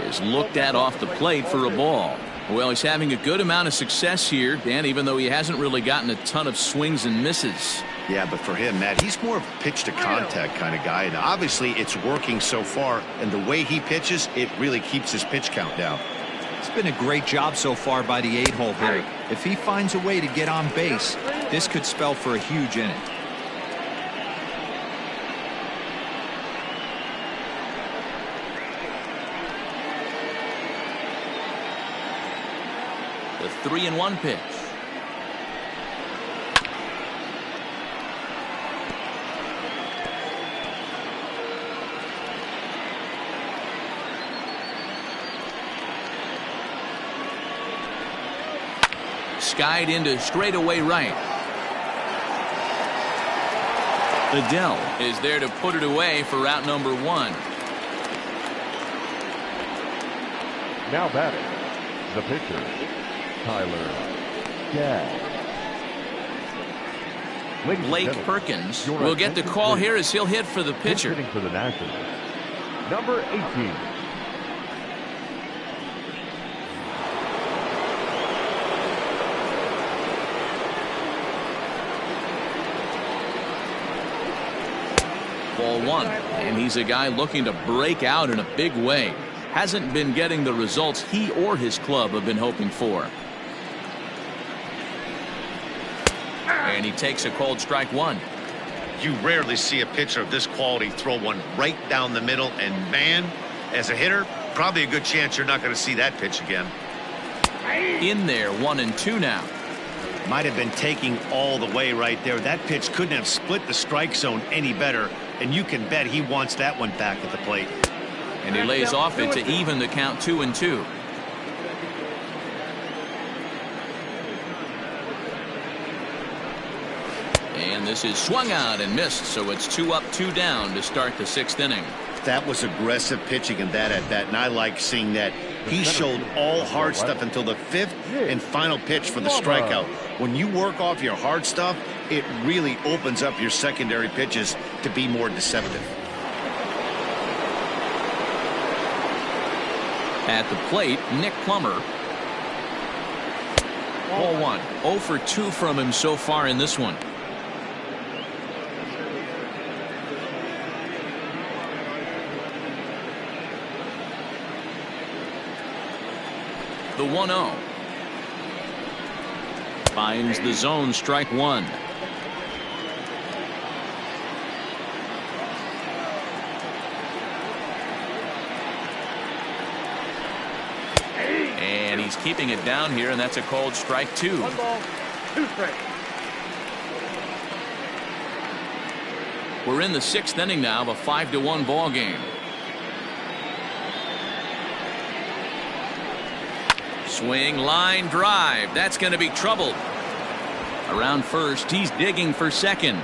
is looked at off the plate for a ball. Well, he's having a good amount of success here, Dan, even though he hasn't really gotten a ton of swings and misses. Yeah, but for him, Matt, he's more of a pitch-to-contact kind of guy, and obviously it's working so far, and the way he pitches, it really keeps his pitch count down. It's been a great job so far by the 8-hole hitter. If he finds a way to get on base, this could spell for a huge inning. The 3-1 pitch. Skied into straightaway right. Adele is there to put it away for out number 1. Now batting, the pitcher, Tyler Gadd. Ladies and Blake gentlemen, Perkins your will get the attention, call please. here as he'll hit for the pitcher. Hitting for the Nationals, number 18. Ball one, and he's a guy looking to break out in a big way. Hasn't been getting the results he or his club have been hoping for. And he takes a cold strike one. You rarely see a pitcher of this quality throw one right down the middle, and man, as a hitter, probably a good chance you're not going to see that pitch again. In there, 1-2 now. Might have been taking all the way right there. That pitch couldn't have split the strike zone any better, and you can bet he wants that one back at the plate. And he lays off it to even the count 2-2. And this is swung out and missed, so it's 2 up, 2 down to start the 6th inning. That was aggressive pitching in that at bat, and I like seeing that. He showed all hard stuff until the 5th and final pitch for the strikeout. When you work off your hard stuff, it really opens up your secondary pitches to be more deceptive. At the plate, Nick Plummer. Ball one. 0 for 2 from him so far in this one. The 1-0. Finds the zone, strike one. And he's keeping it down here, and that's a called strike 2. 1 ball, 2 strikes. We're in the 6th inning now of a 5-1 ball game. Swing, line, drive. That's going to be trouble. Around first, he's digging for second.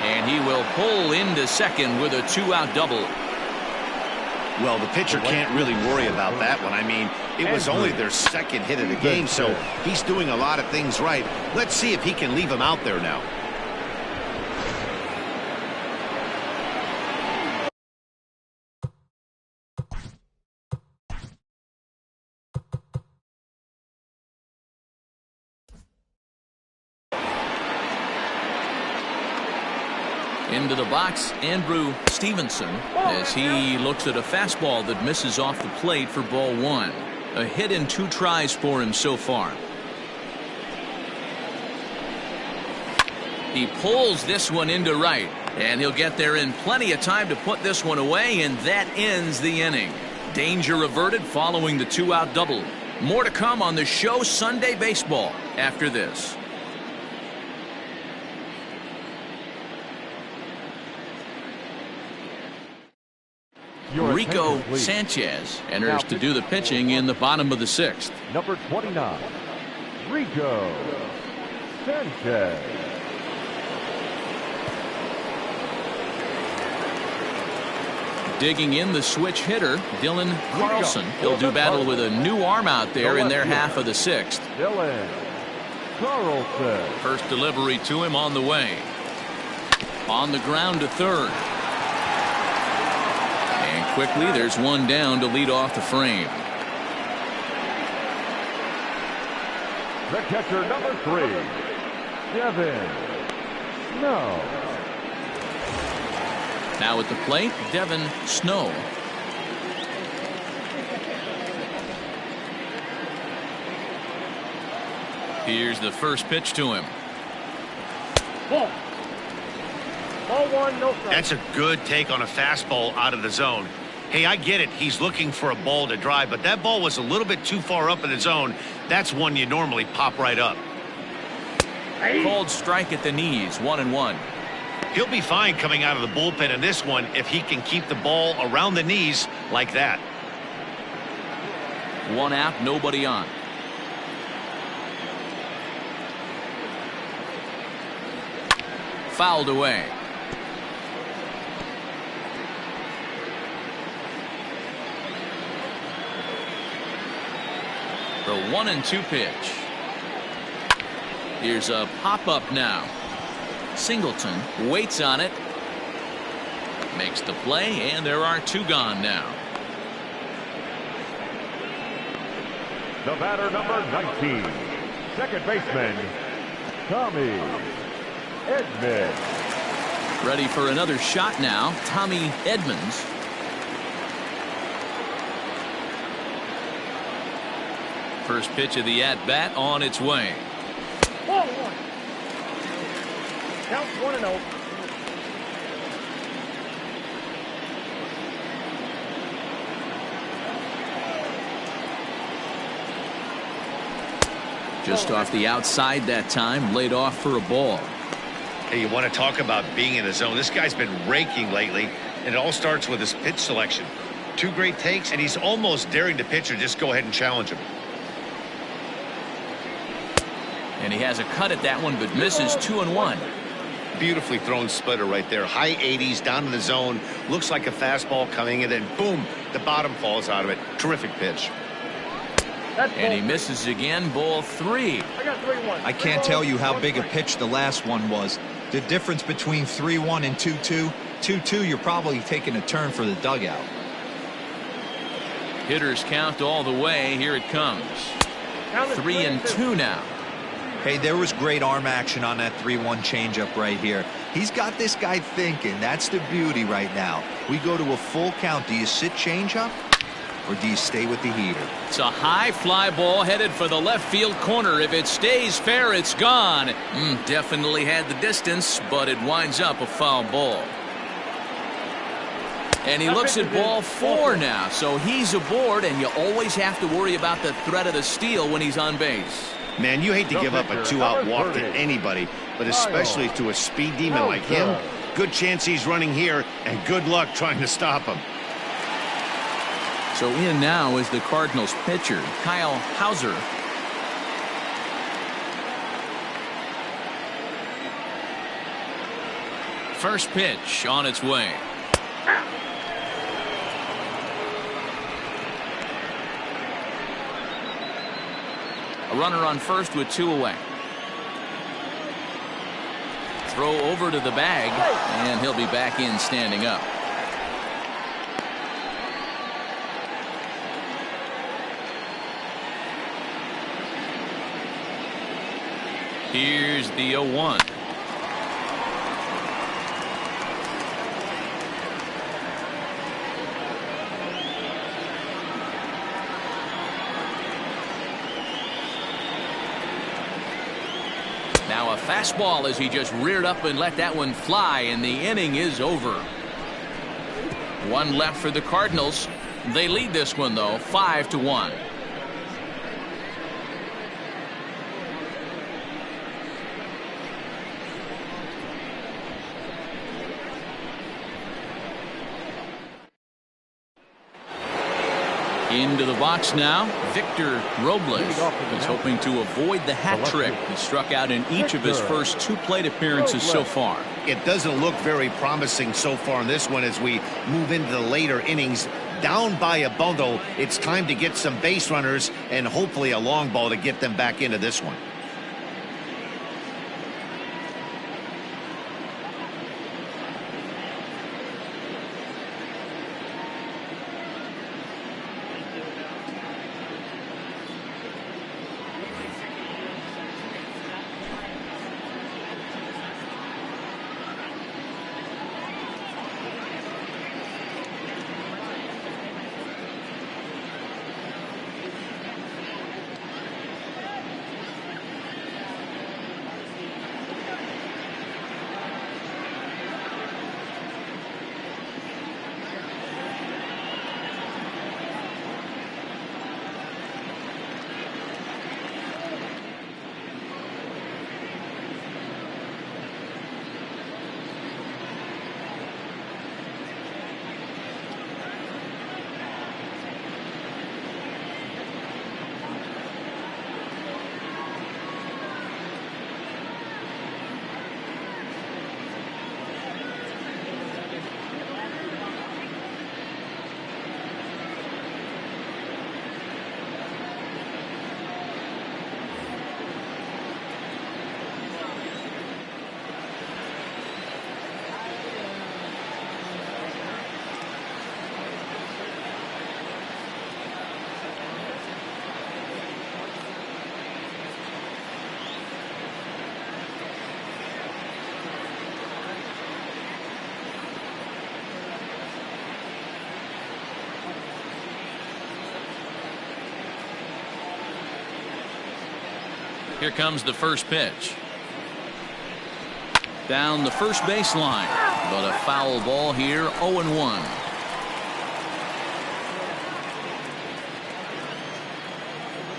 And he will pull into second with a 2-out double. Well, the pitcher can't really worry about that one. I mean, it was only their 2nd hit of the game, so he's doing a lot of things right. Let's see if he can leave him out there now. Into the box, Andrew Stevenson, as he looks at a fastball that misses off the plate for ball one. A hit in 2 tries for him so far. He pulls this one into right, and he'll get there in plenty of time to put this one away, and that ends the inning. Danger averted following the 2-out double. More to come on the show Sunday Baseball after this. Rico Sanchez enters to do the pitching in the bottom of the 6th. Number 29, Rico Sanchez. Digging in the switch hitter, Dylan Carlson. He'll do battle with a new arm out there in their half of the 6th. Dylan Carlson. First delivery to him on the way. On the ground to third. And quickly there's one down to lead off the frame. The catcher, number 3, Devin Snow. Now at the plate, Devin Snow. Here's the first pitch to him. Ball. Ball 1, no strike. That's a good take on a fastball out of the zone. Hey, I get it. He's looking for a ball to drive, but that ball was a little bit too far up in the zone. That's one you normally pop right up. Called strike at the knees, 1-1. He'll be fine coming out of the bullpen in this one if he can keep the ball around the knees like that. 1 out, nobody on. Fouled away. The 1-2 pitch. Here's a pop-up now. Singleton waits on it. Makes the play, and there are 2 gone now. The batter, number 19, second baseman, Tommy Edman. Ready for another shot now, Tommy Edmonds. First pitch of the at-bat on its way. Ball 1. Count 1-0. Just off the outside that time, laid off for a ball. Hey, you want to talk about being in the zone? This guy's been raking lately, and it all starts with his pitch selection. 2 great takes, and he's almost daring the pitcher just go ahead and challenge him. And he has a cut at that one, but misses 2-1. Beautifully thrown splitter right there. High 80s down in the zone. Looks like a fastball coming, and then boom, the bottom falls out of it. Terrific pitch. And he misses again. Ball 3. I got 3-1. I can't tell you how big a pitch the last one was. The difference between 3-1 and 2-2. 2-2, you're probably taking a turn for the dugout. Hitters count all the way. Here it comes. 3-2 now. Hey, there was great arm action on that 3-1 changeup right here. He's got this guy thinking. That's the beauty right now. We go to a full count. Do you sit changeup, or do you stay with the heater? It's a high fly ball headed for the left field corner. If it stays fair, it's gone. Definitely had the distance, but it winds up a foul ball. And he looks at ball 4 now, so he's aboard, and you always have to worry about the threat of the steal when he's on base. Man, you hate to give up a 2-out walk to anybody, but especially to a speed demon like him. Good chance he's running here, and good luck trying to stop him. So in now is the Cardinals pitcher, Kyle Hauser. First pitch on its way. A runner on first with 2 away. Throw over to the bag, and he'll be back in standing up. Here's the 0-1. Now a fastball as he just reared up and let that one fly, and the inning is over. 1 left for the Cardinals. They lead this one, though, 5-1. Into the box now, Victor Robles is hoping to avoid the hat trick. He struck out in each of his first 2 plate appearances so far. It doesn't look very promising so far in this one as we move into the later innings. Down by a bundle, it's time to get some base runners and hopefully a long ball to get them back into this one. Here comes the first pitch. Down the first baseline, but a foul ball here, 0-1.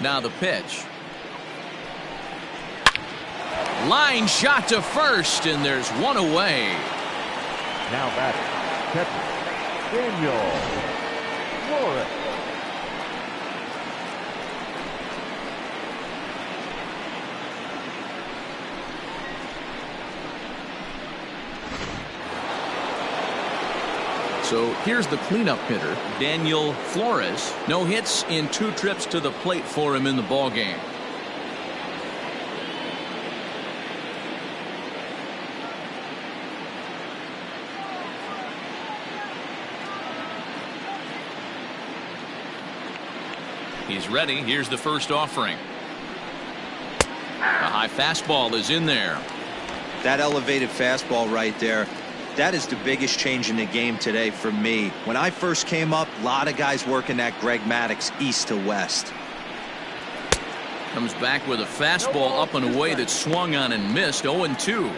Now the pitch. Line shot to first, and there's one away. Now batting, catcher, Daniel Flores. So here's the cleanup hitter, Daniel Flores. No hits in 2 trips to the plate for him in the ballgame. He's ready. Here's the first offering. A high fastball is in there. That elevated fastball right there, that is the biggest change in the game today for me. When I first came up, a lot of guys working that Greg Maddux east to west. Comes back with a fastball up and away that swung on and missed. 0-2.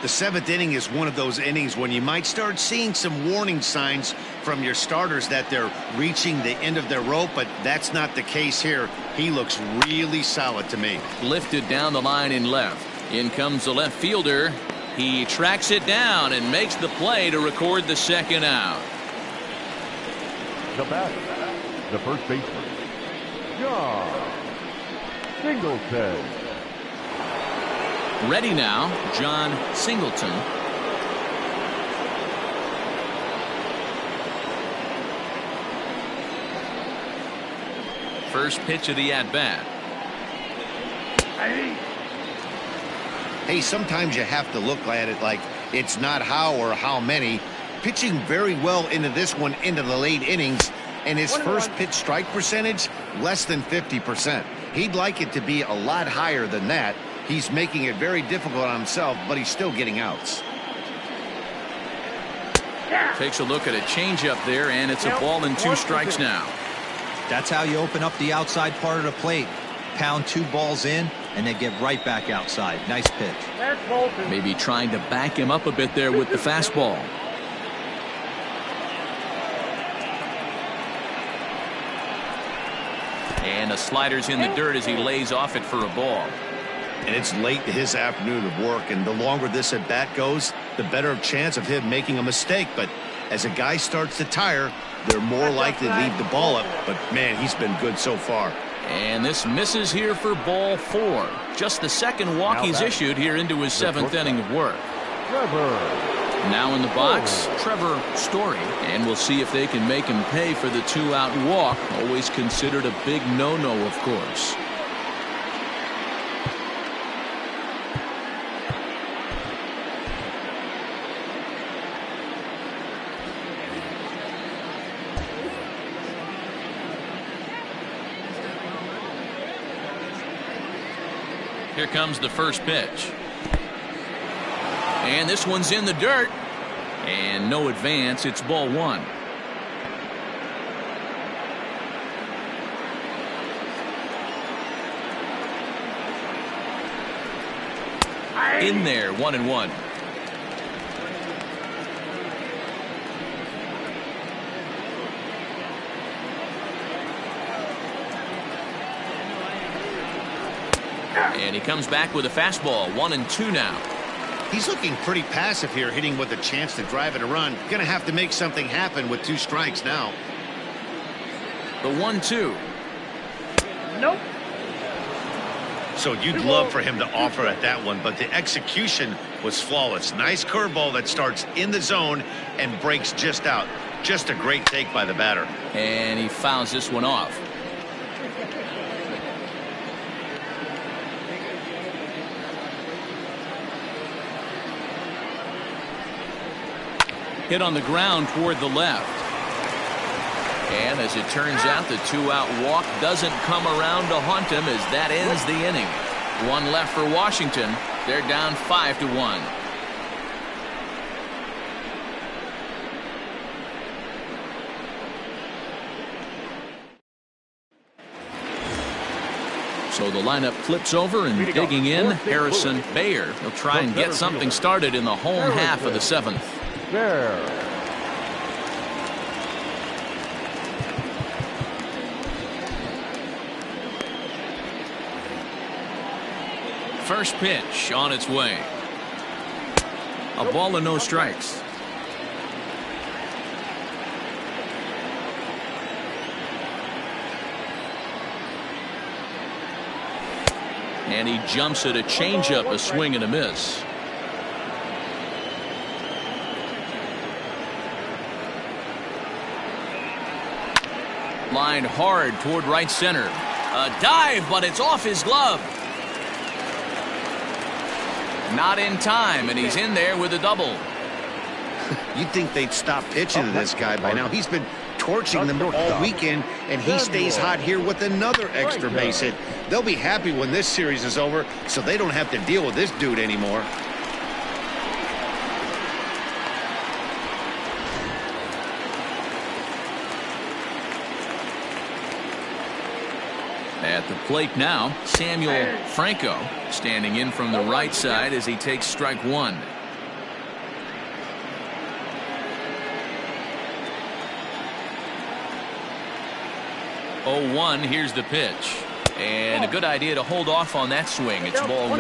The 7th inning is one of those innings when you might start seeing some warning signs from your starters that they're reaching the end of their rope, but that's not the case here. He looks really solid to me. Lifted down the line in left. In comes the left fielder. He tracks it down and makes the play to record the second out. The batter, the first baseman, John Singleton. Ready now, John Singleton. First pitch of the at-bat. Hey, sometimes you have to look at it like it's not how or how many. Pitching very well into this one into the late innings, and his first pitch strike percentage less than 50%. He'd like it to be a lot higher than that. He's making it very difficult on himself, but he's still getting outs. Takes a look at a changeup there, and it's a ball and 2 strikes now. That's how you open up the outside part of the plate. Pound 2 balls in, and then get right back outside. Nice pitch. Maybe trying to back him up a bit there with the fastball. And the slider's in the dirt as he lays off it for a ball. And it's late in his afternoon of work, and the longer this at bat goes, the better chance of him making a mistake. But as a guy starts to tire, they're more likely to leave the ball up. But man, he's been good so far. And this misses here for ball 4. Just the second walk he's issued here into his 7th inning of work. Now in the box, Trevor Story, and we'll see if they can make him pay for the 2-out walk. Always considered a big no-no, of course. Here comes the first pitch. And this one's in the dirt. And no advance. It's ball 1. In there, 1-1. And he comes back with a fastball. 1-2 now. He's looking pretty passive here, hitting with a chance to drive it a run. Gonna have to make something happen with 2 strikes now. The 1-2. Nope. So you'd love for him to offer at that one, but the execution was flawless. Nice curveball that starts in the zone and breaks just out. Just a great take by the batter. And he fouls this one off. Hit on the ground toward the left. And as it turns out, the 2-out walk doesn't come around to haunt him as that ends the inning. 1 left for Washington. They're down 5-1. So the lineup flips over, and digging in, Harrison Bayer. He'll try and get something started in the home half of the 7th. There. First pitch on its way. A ball and no strikes. And he jumps at a changeup, a swing and a miss. Lined hard toward right center. A dive, but it's off his glove. Not in time, and he's in there with a double. You'd think they'd stop pitching to this guy by now. He's been torching them all weekend, and he stays hot here with another extra base hit. They'll be happy when this series is over, so they don't have to deal with this dude anymore. At the plate now, Samuel Franco standing in from the right side as he takes strike one. Oh, 1, here's the pitch. And a good idea to hold off on that swing. It's ball 1.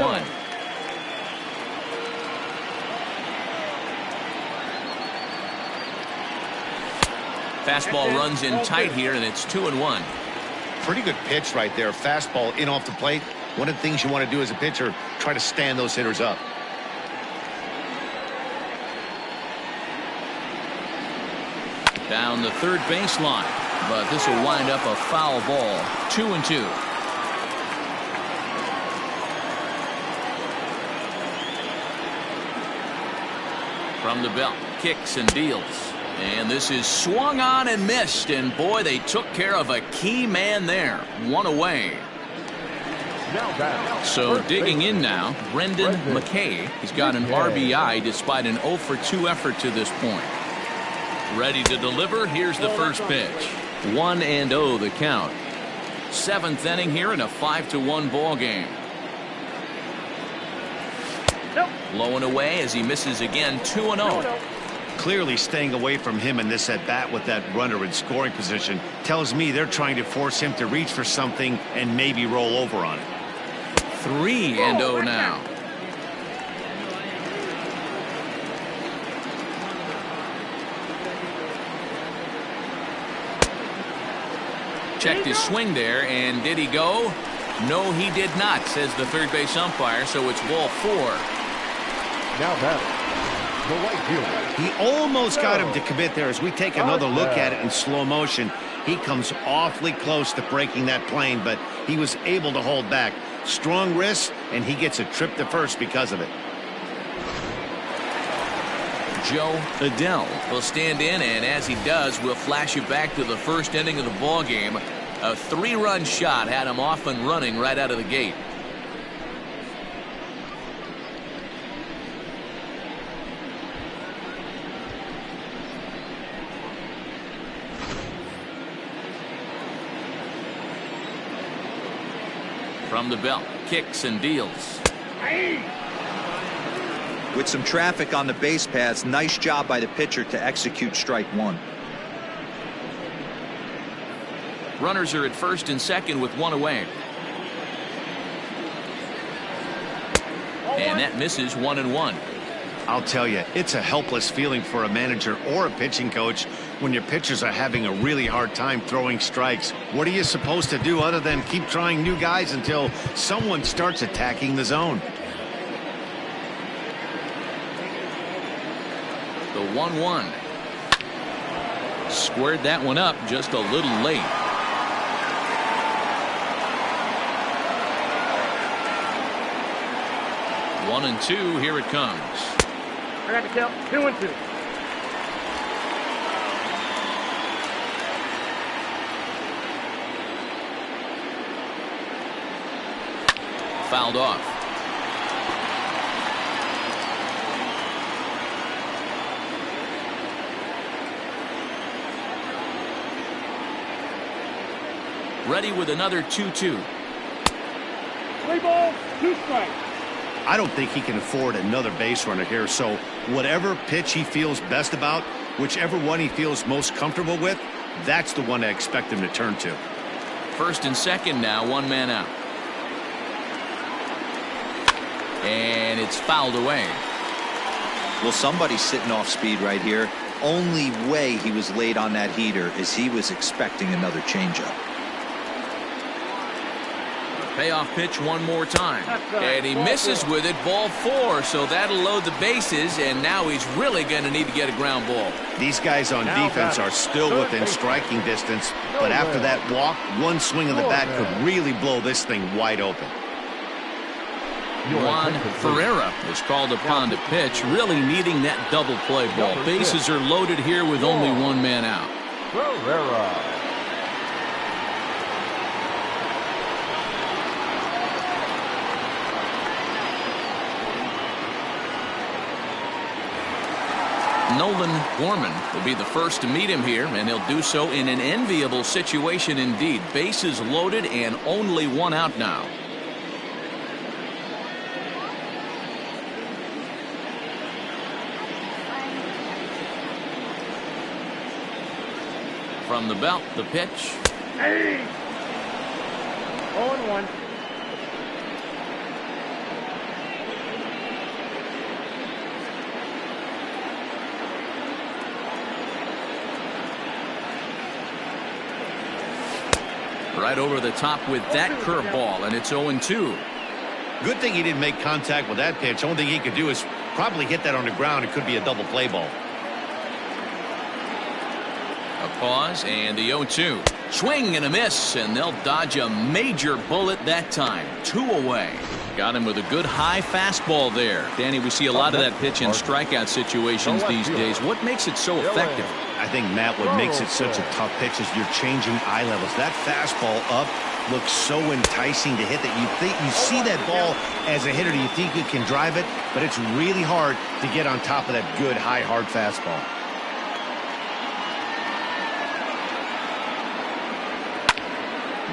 Fastball runs in tight here, and it's 2-1. Pretty good pitch right there. Fastball in off the plate. One of the things you want to do as a pitcher, try to stand those hitters up. Down the third baseline, but this will wind up a foul ball. 2-2. From the belt, kicks and deals. And this is swung on and missed, and boy, they took care of a key man there. One away. So digging in now, Brendan McKay. He's got an RBI despite an 0-for-2 effort to this point. Ready to deliver. Here's the first pitch. 1-0 the count. 7th inning here in a 5-1 ball game. Low and away as he misses again. 2-0. Clearly staying away from him in this at-bat with that runner in scoring position tells me they're trying to force him to reach for something and maybe roll over on it. 3-0 now. Checked his swing there, and did he go? No, he did not, says the third base umpire, so it's ball 4. Now batting, the right fielder. He almost got him to commit there. As we take another look at it in slow motion, he comes awfully close to breaking that plane, but he was able to hold back. Strong wrist, and he gets a trip to first because of it. Joe Adele will stand in, and as he does, we'll flash you back to the first inning of the ball game. A 3-run shot had him off and running right out of the gate. From the belt, kicks and deals. With some traffic on the base paths, nice job by the pitcher to execute strike one. Runners are at first and second with 1 away. And that misses. 1-1. I'll tell you, it's a helpless feeling for a manager or a pitching coach when your pitchers are having a really hard time throwing strikes. What are you supposed to do other than keep trying new guys until someone starts attacking the zone? The 1-1. Squared that one up just a little late. 1-2. Here it comes. I got the count. 2-2. Fouled off. Ready with another 2-2. 3 balls, 2 strikes. I don't think he can afford another base runner here, so whatever pitch he feels best about, whichever one he feels most comfortable with, that's the one I expect him to turn to. First and second now, 1 man out. And it's fouled away. Well, somebody's sitting off speed right here. Only way he was late on that heater is he was expecting another changeup. Payoff pitch one more time. And he misses with it, ball 4. So that'll load the bases, and now he's really going to need to get a ground ball. These guys on defense are still within striking distance, but after that walk, one swing of the bat could really blow this thing wide open. Juan Ferreira is called upon to pitch, really needing that double play ball. Bases are loaded here with only 1 man out. Ferreira. Nolan Gorman will be the first to meet him here, and he'll do so in an enviable situation indeed. Bases loaded and only 1 out now. From the belt, the pitch. Hey! 0-1. Right over the top with that curveball, and it's 0-2. Good thing he didn't make contact with that pitch. Only thing he could do is probably hit that on the ground. It could be a double play ball. A pause and the 0-2. Swing and a miss, and they'll dodge a major bullet that time. 2 away. Got him with a good high fastball there. Danny, we see a lot of that pitch in strikeout situations these days. What makes it so effective? I think, Matt, what makes it such a tough pitch is you're changing eye levels. That fastball up looks so enticing to hit that you see that ball as a hitter, you think you can drive it, but it's really hard to get on top of that good high hard fastball.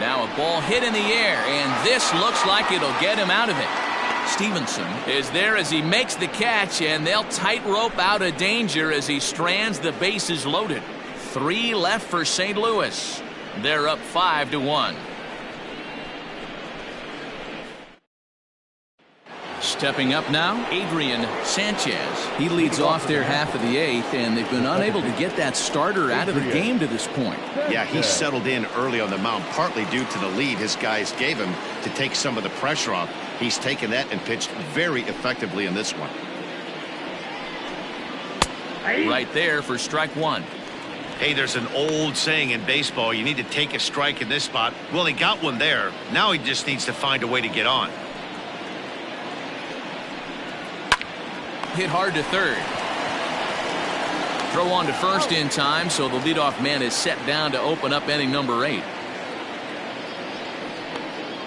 Now a ball hit in the air, and this looks like it'll get him out of it. Stevenson is there as he makes the catch, and they'll tightrope out of danger as he strands the bases loaded. 3 left for St. Louis. They're up 5-1. Stepping up now, Adrian Sanchez. He leads off their half of the 8th, and they've been unable to get that starter out of the game to this point. Yeah, he settled in early on the mound, partly due to the lead his guys gave him to take some of the pressure off. He's taken that and pitched very effectively in this one. Right there for strike 1. Hey, there's an old saying in baseball, you need to take a strike in this spot. Well, he got one there. Now he just needs to find a way to get on. Hit hard to third. Throw on to first in time, so the leadoff man is set down to open up inning number 8.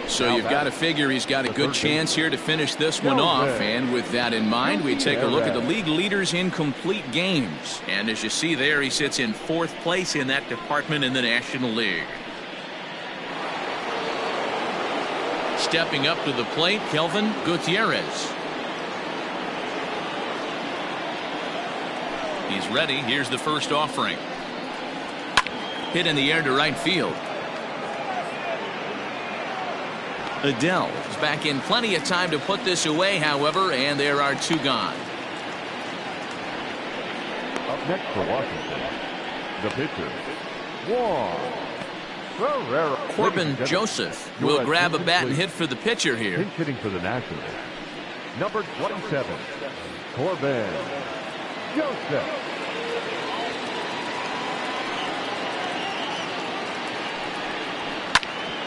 So you've got to figure he's got a good chance here to finish this one off. And with that in mind, we take a look at the league leaders in complete games. And as you see there, he sits in 4th place in that department in the National League. Stepping up to the plate, Kelvin Gutierrez. He's ready. Here's the first offering. Hit in the air to right field. Adele is back in plenty of time to put this away, however, and there are 2 gone. Up next for Washington, the pitcher, Juan Ferreira. Corbin Joseph will grab a bat and hit for the pitcher here. Pinch hitting for the Nationals, number 27, Corbin Joseph.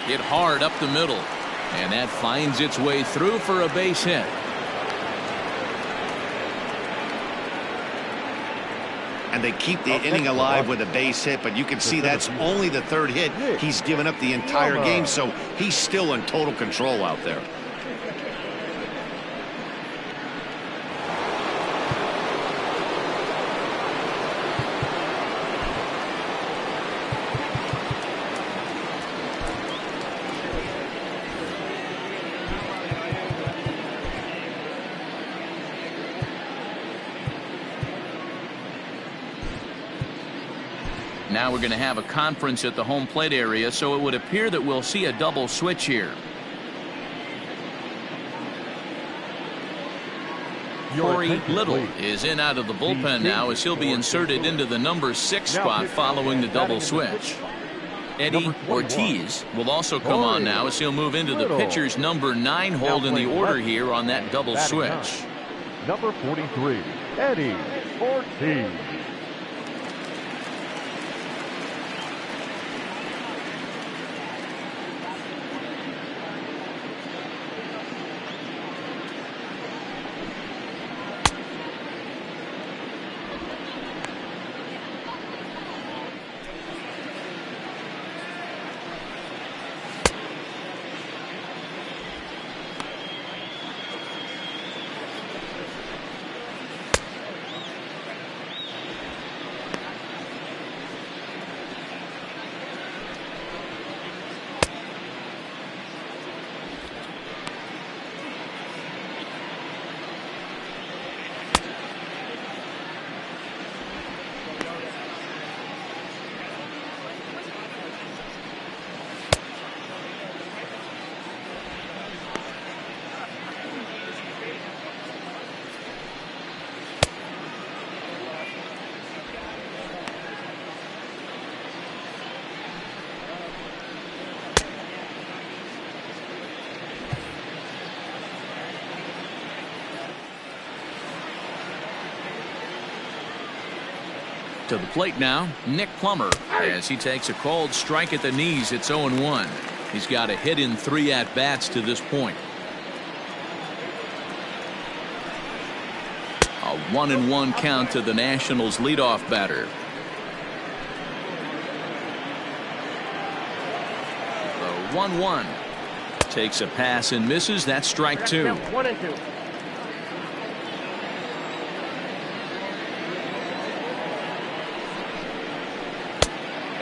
Hit hard up the middle, and that finds its way through for a base hit. And they keep the inning alive with a base hit, but you can see that's only the 3rd hit. He's given up the entire game, so he's still in total control out there. Now we're going to have a conference at the home plate area, so it would appear that we'll see a double switch here. Corey Little is in out of the bullpen now as he'll be inserted into the number 6 spot following the double switch. Eddie Ortiz will also come on now as he'll move into the pitcher's number 9 hold in the order here on that double switch. Number 43, Eddie Ortiz. To the plate now, Nick Plummer, as he takes a called strike at the knees. It's 0-1. He's got a hit in 3 at-bats to this point. A 1-1 count to the Nationals' leadoff batter. The 1-1 takes a pass and misses. That's strike 2. 1-2.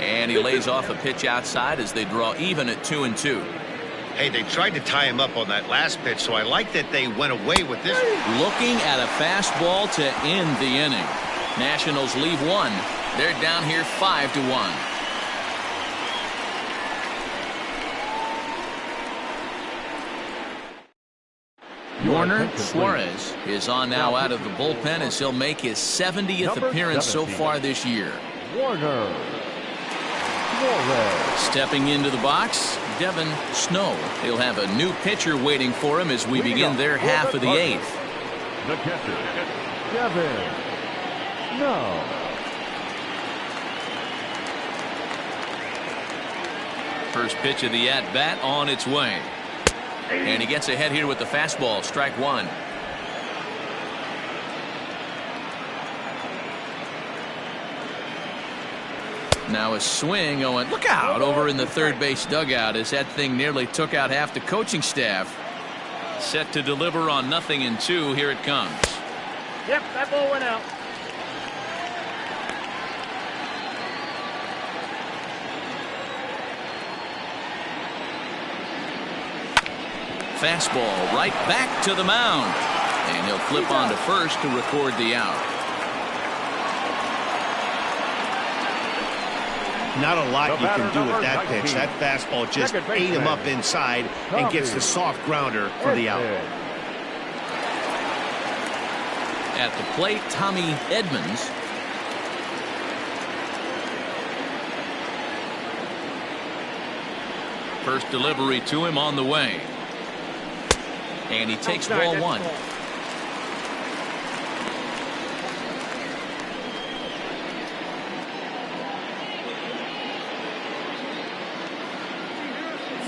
And he lays off a pitch outside as they draw even at 2-2. Hey, they tried to tie him up on that last pitch, so I like that they went away with this. Looking at a fastball to end the inning. Nationals leave 1. They're down here 5-1. Warner Suarez is on now out of the bullpen as he'll make his 70th appearance so far this year. Warner. Stepping into the box, Devin Snow. He'll have a new pitcher waiting for him as we begin their half of the 8th. The catcher, Devin Snow. First pitch of the at-bat on its way. And he gets ahead here with the fastball, strike 1. Now a swing going, look out, over in the third base dugout as that thing nearly took out half the coaching staff. Set to deliver on 0-2. Here it comes. Yep, that ball went out. Fastball right back to the mound. And he'll flip on to first to record the out. Not a lot you can do with that pitch. That fastball just ate him up inside and gets the soft grounder for the out. At the plate, Tommy Edmonds. First delivery to him on the way. And he takes ball 1.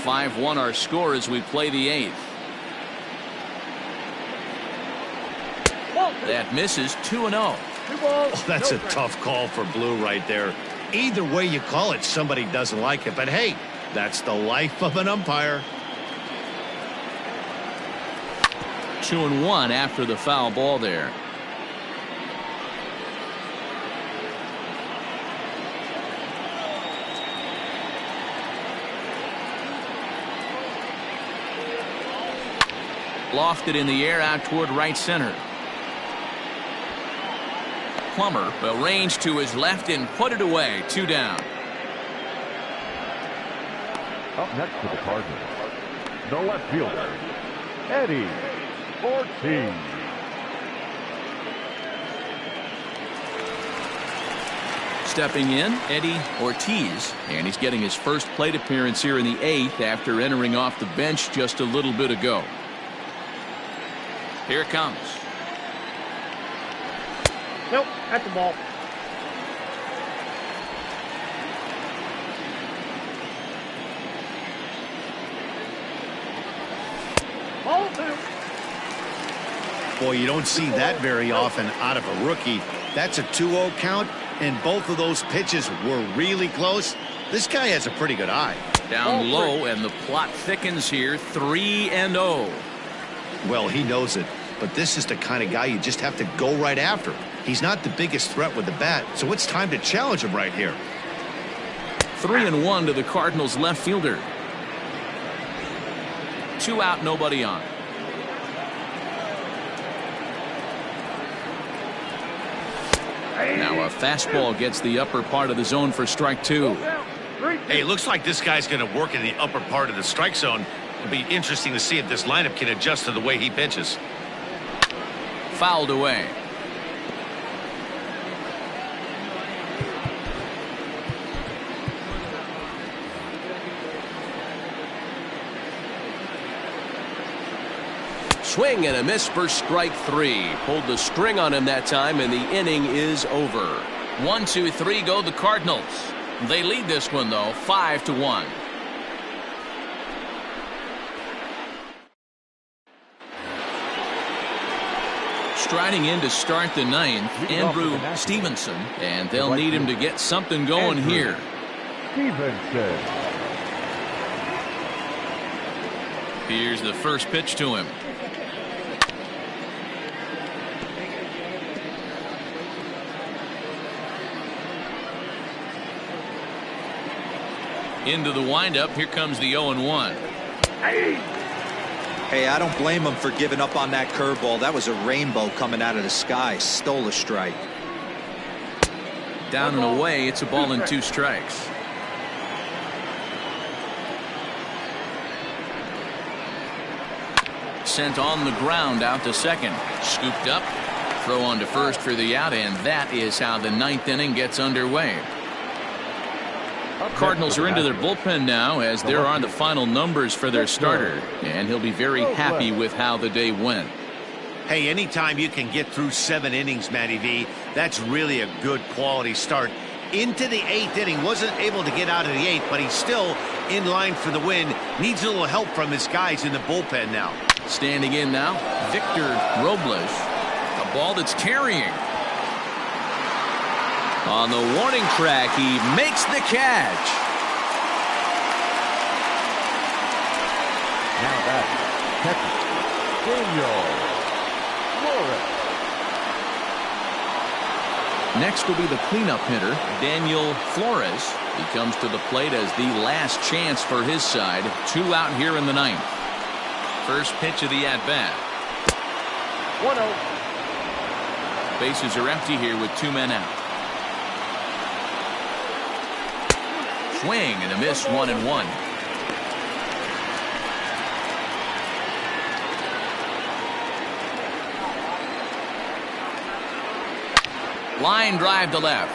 (5-1) our score as we play the 8th. That misses. 2-0. Oh, that's a tough call for Blue right there. Either way you call it, somebody doesn't like it. But hey, that's the life of an umpire. 2-1 after the foul ball there. Lofted in the air out toward right center. Plummer will range to his left and put it away. 2 down. Up next for the Cardinals, the left fielder, Eddie Ortiz. Stepping in, Eddie Ortiz, and he's getting his first plate appearance here in the 8th after entering off the bench just a little bit ago. Here it comes. Nope, that's the ball. Ball 2. Boy, you don't see that very often out of a rookie. That's a 2-0 count, and both of those pitches were really close. This guy has a pretty good eye. Down low, and the plot thickens here. 3-0. Well, he knows it, but this is the kind of guy you just have to go right after. He's not the biggest threat with the bat, so it's time to challenge him right here. 3-1 to the Cardinals left fielder. 2 out, nobody on. Now a fastball gets the upper part of the zone for strike 2. Hey, looks like this guy's going to work in the upper part of the strike zone. It'll be interesting to see if this lineup can adjust to the way he pitches. Fouled away. Swing and a miss for strike 3. Pulled the string on him that time, and the inning is over. 1, 2, 3 go the Cardinals. They lead this one, though, 5-1. Striding in to start the 9th, Andrew Stevenson, and they'll need him to get something going here. Stevenson. Here's the first pitch to him. Into the windup. Here comes the 0-1. Hey, I don't blame him for giving up on that curveball. That was a rainbow coming out of the sky. Stole a strike. Down and away. It's a ball and 2 strikes. Sent on the ground out to second. Scooped up. Throw on to first for the out, and that is how the 9th inning gets underway. Cardinals are into their bullpen now, as there are the final numbers for their starter, and he'll be very happy with how the day went. Hey, anytime you can get through 7 innings, Matty V, that's really a good quality start. Into the 8th inning, wasn't able to get out of the 8th, but he's still in line for the win. Needs a little help from his guys in the bullpen now. Standing in now, Victor Robles. A ball that's carrying. On the warning track, he makes the catch. Now that's catcher, Daniel Flores. Next will be the cleanup hitter, Daniel Flores. He comes to the plate as the last chance for his side. 2 out here in the 9th. First pitch of the at-bat. 1-0. Bases are empty here with 2 men out. Swing and a miss, 1-1. Line drive to left.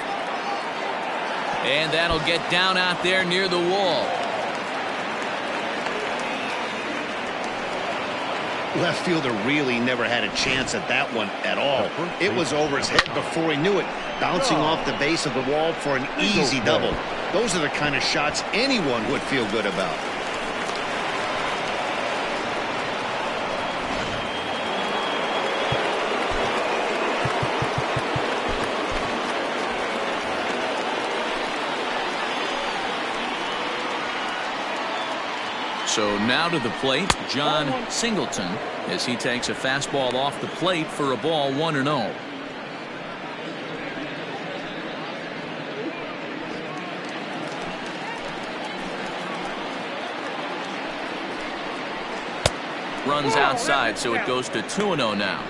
And that'll get down out there near the wall. Left fielder really never had a chance at that one at all. It was over his head before he knew it, bouncing off the base of the wall for an easy double. Those are the kind of shots anyone would feel good about. So now to the plate, John Singleton, as he takes a fastball off the plate for a ball, 1-0. Runs outside, so it goes to 2-0 now.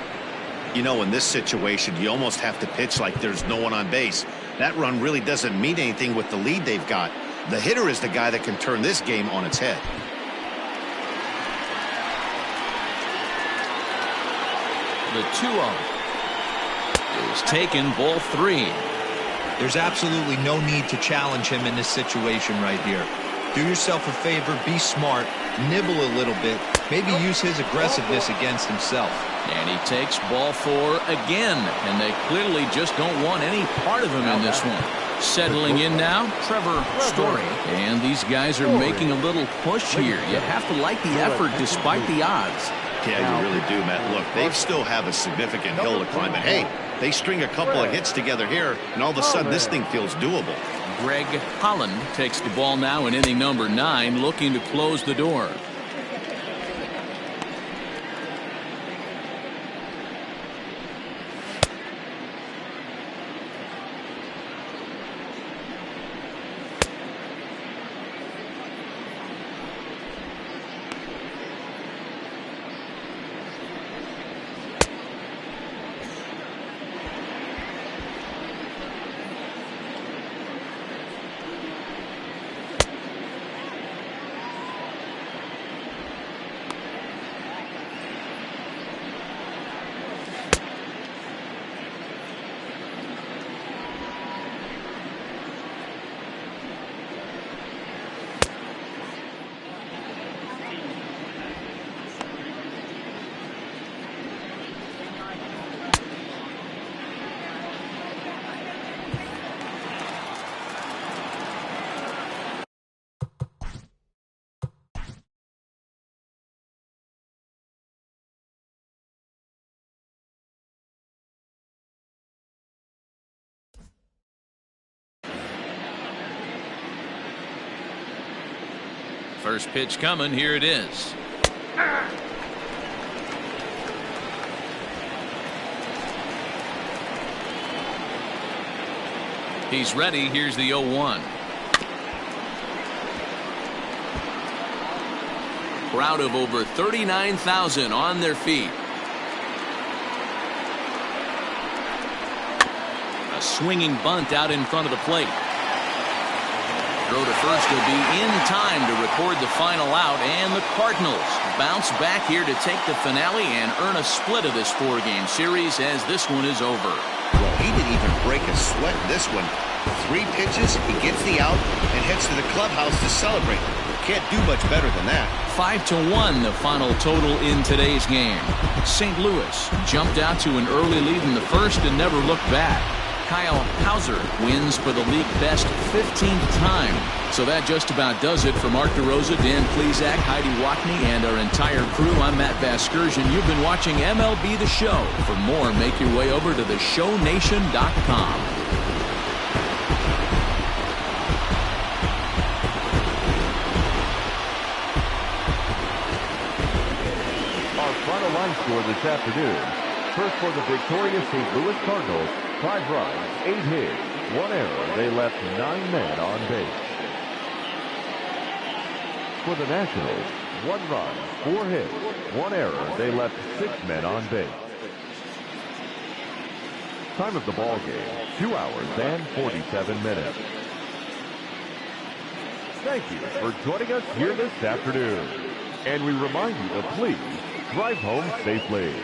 You know, in this situation, you almost have to pitch like there's no one on base. That run really doesn't mean anything with the lead they've got. The hitter is the guy that can turn this game on its head. The 2-0 is taken, ball 3. There's absolutely no need to challenge him in this situation right here. Do yourself a favor, be smart, nibble a little bit, maybe use his aggressiveness against himself. And he takes ball 4 again, and they clearly just don't want any part of him in this one. Settling in now, Trevor Story. And these guys are making a little push here. You have to like the effort despite the odds. Yeah, you really do, Matt. Look, they still have a significant hill to climb, but hey, they string a couple of hits together here, and all of a sudden this thing feels doable. Greg Holland takes the ball now in inning number 9, looking to close the door. First pitch coming. Here it is. He's ready. Here's the 0-1. Crowd of over 39,000 on their feet. A swinging bunt out in front of the plate. Throw to first will be in time to record the final out, and the Cardinals bounce back here to take the finale and earn a split of this 4-game series as this one is over. Well, he didn't even break a sweat in this one. 3 pitches, he gets the out, and heads to the clubhouse to celebrate. Can't do much better than that. 5-1 the final total in today's game. St. Louis jumped out to an early lead in the first and never looked back. Kyle Hauser wins for the league best 15th time. So that just about does it for Mark DeRosa, Dan Plesac, Heidi Watney, and our entire crew. I'm Matt Vasgersian. You've been watching MLB The Show. For more, make your way over to theshownation.com. Our final line score this afternoon. First for the victorious St. Louis Cardinals. 5 runs, 8 hits, 1 error. They left 9 men on base. For the Nationals, 1 run, 4 hits, 1 error. They left 6 men on base. Time of the ball game, 2 hours and 47 minutes. Thank you for joining us here this afternoon. And we remind you to please drive home safely.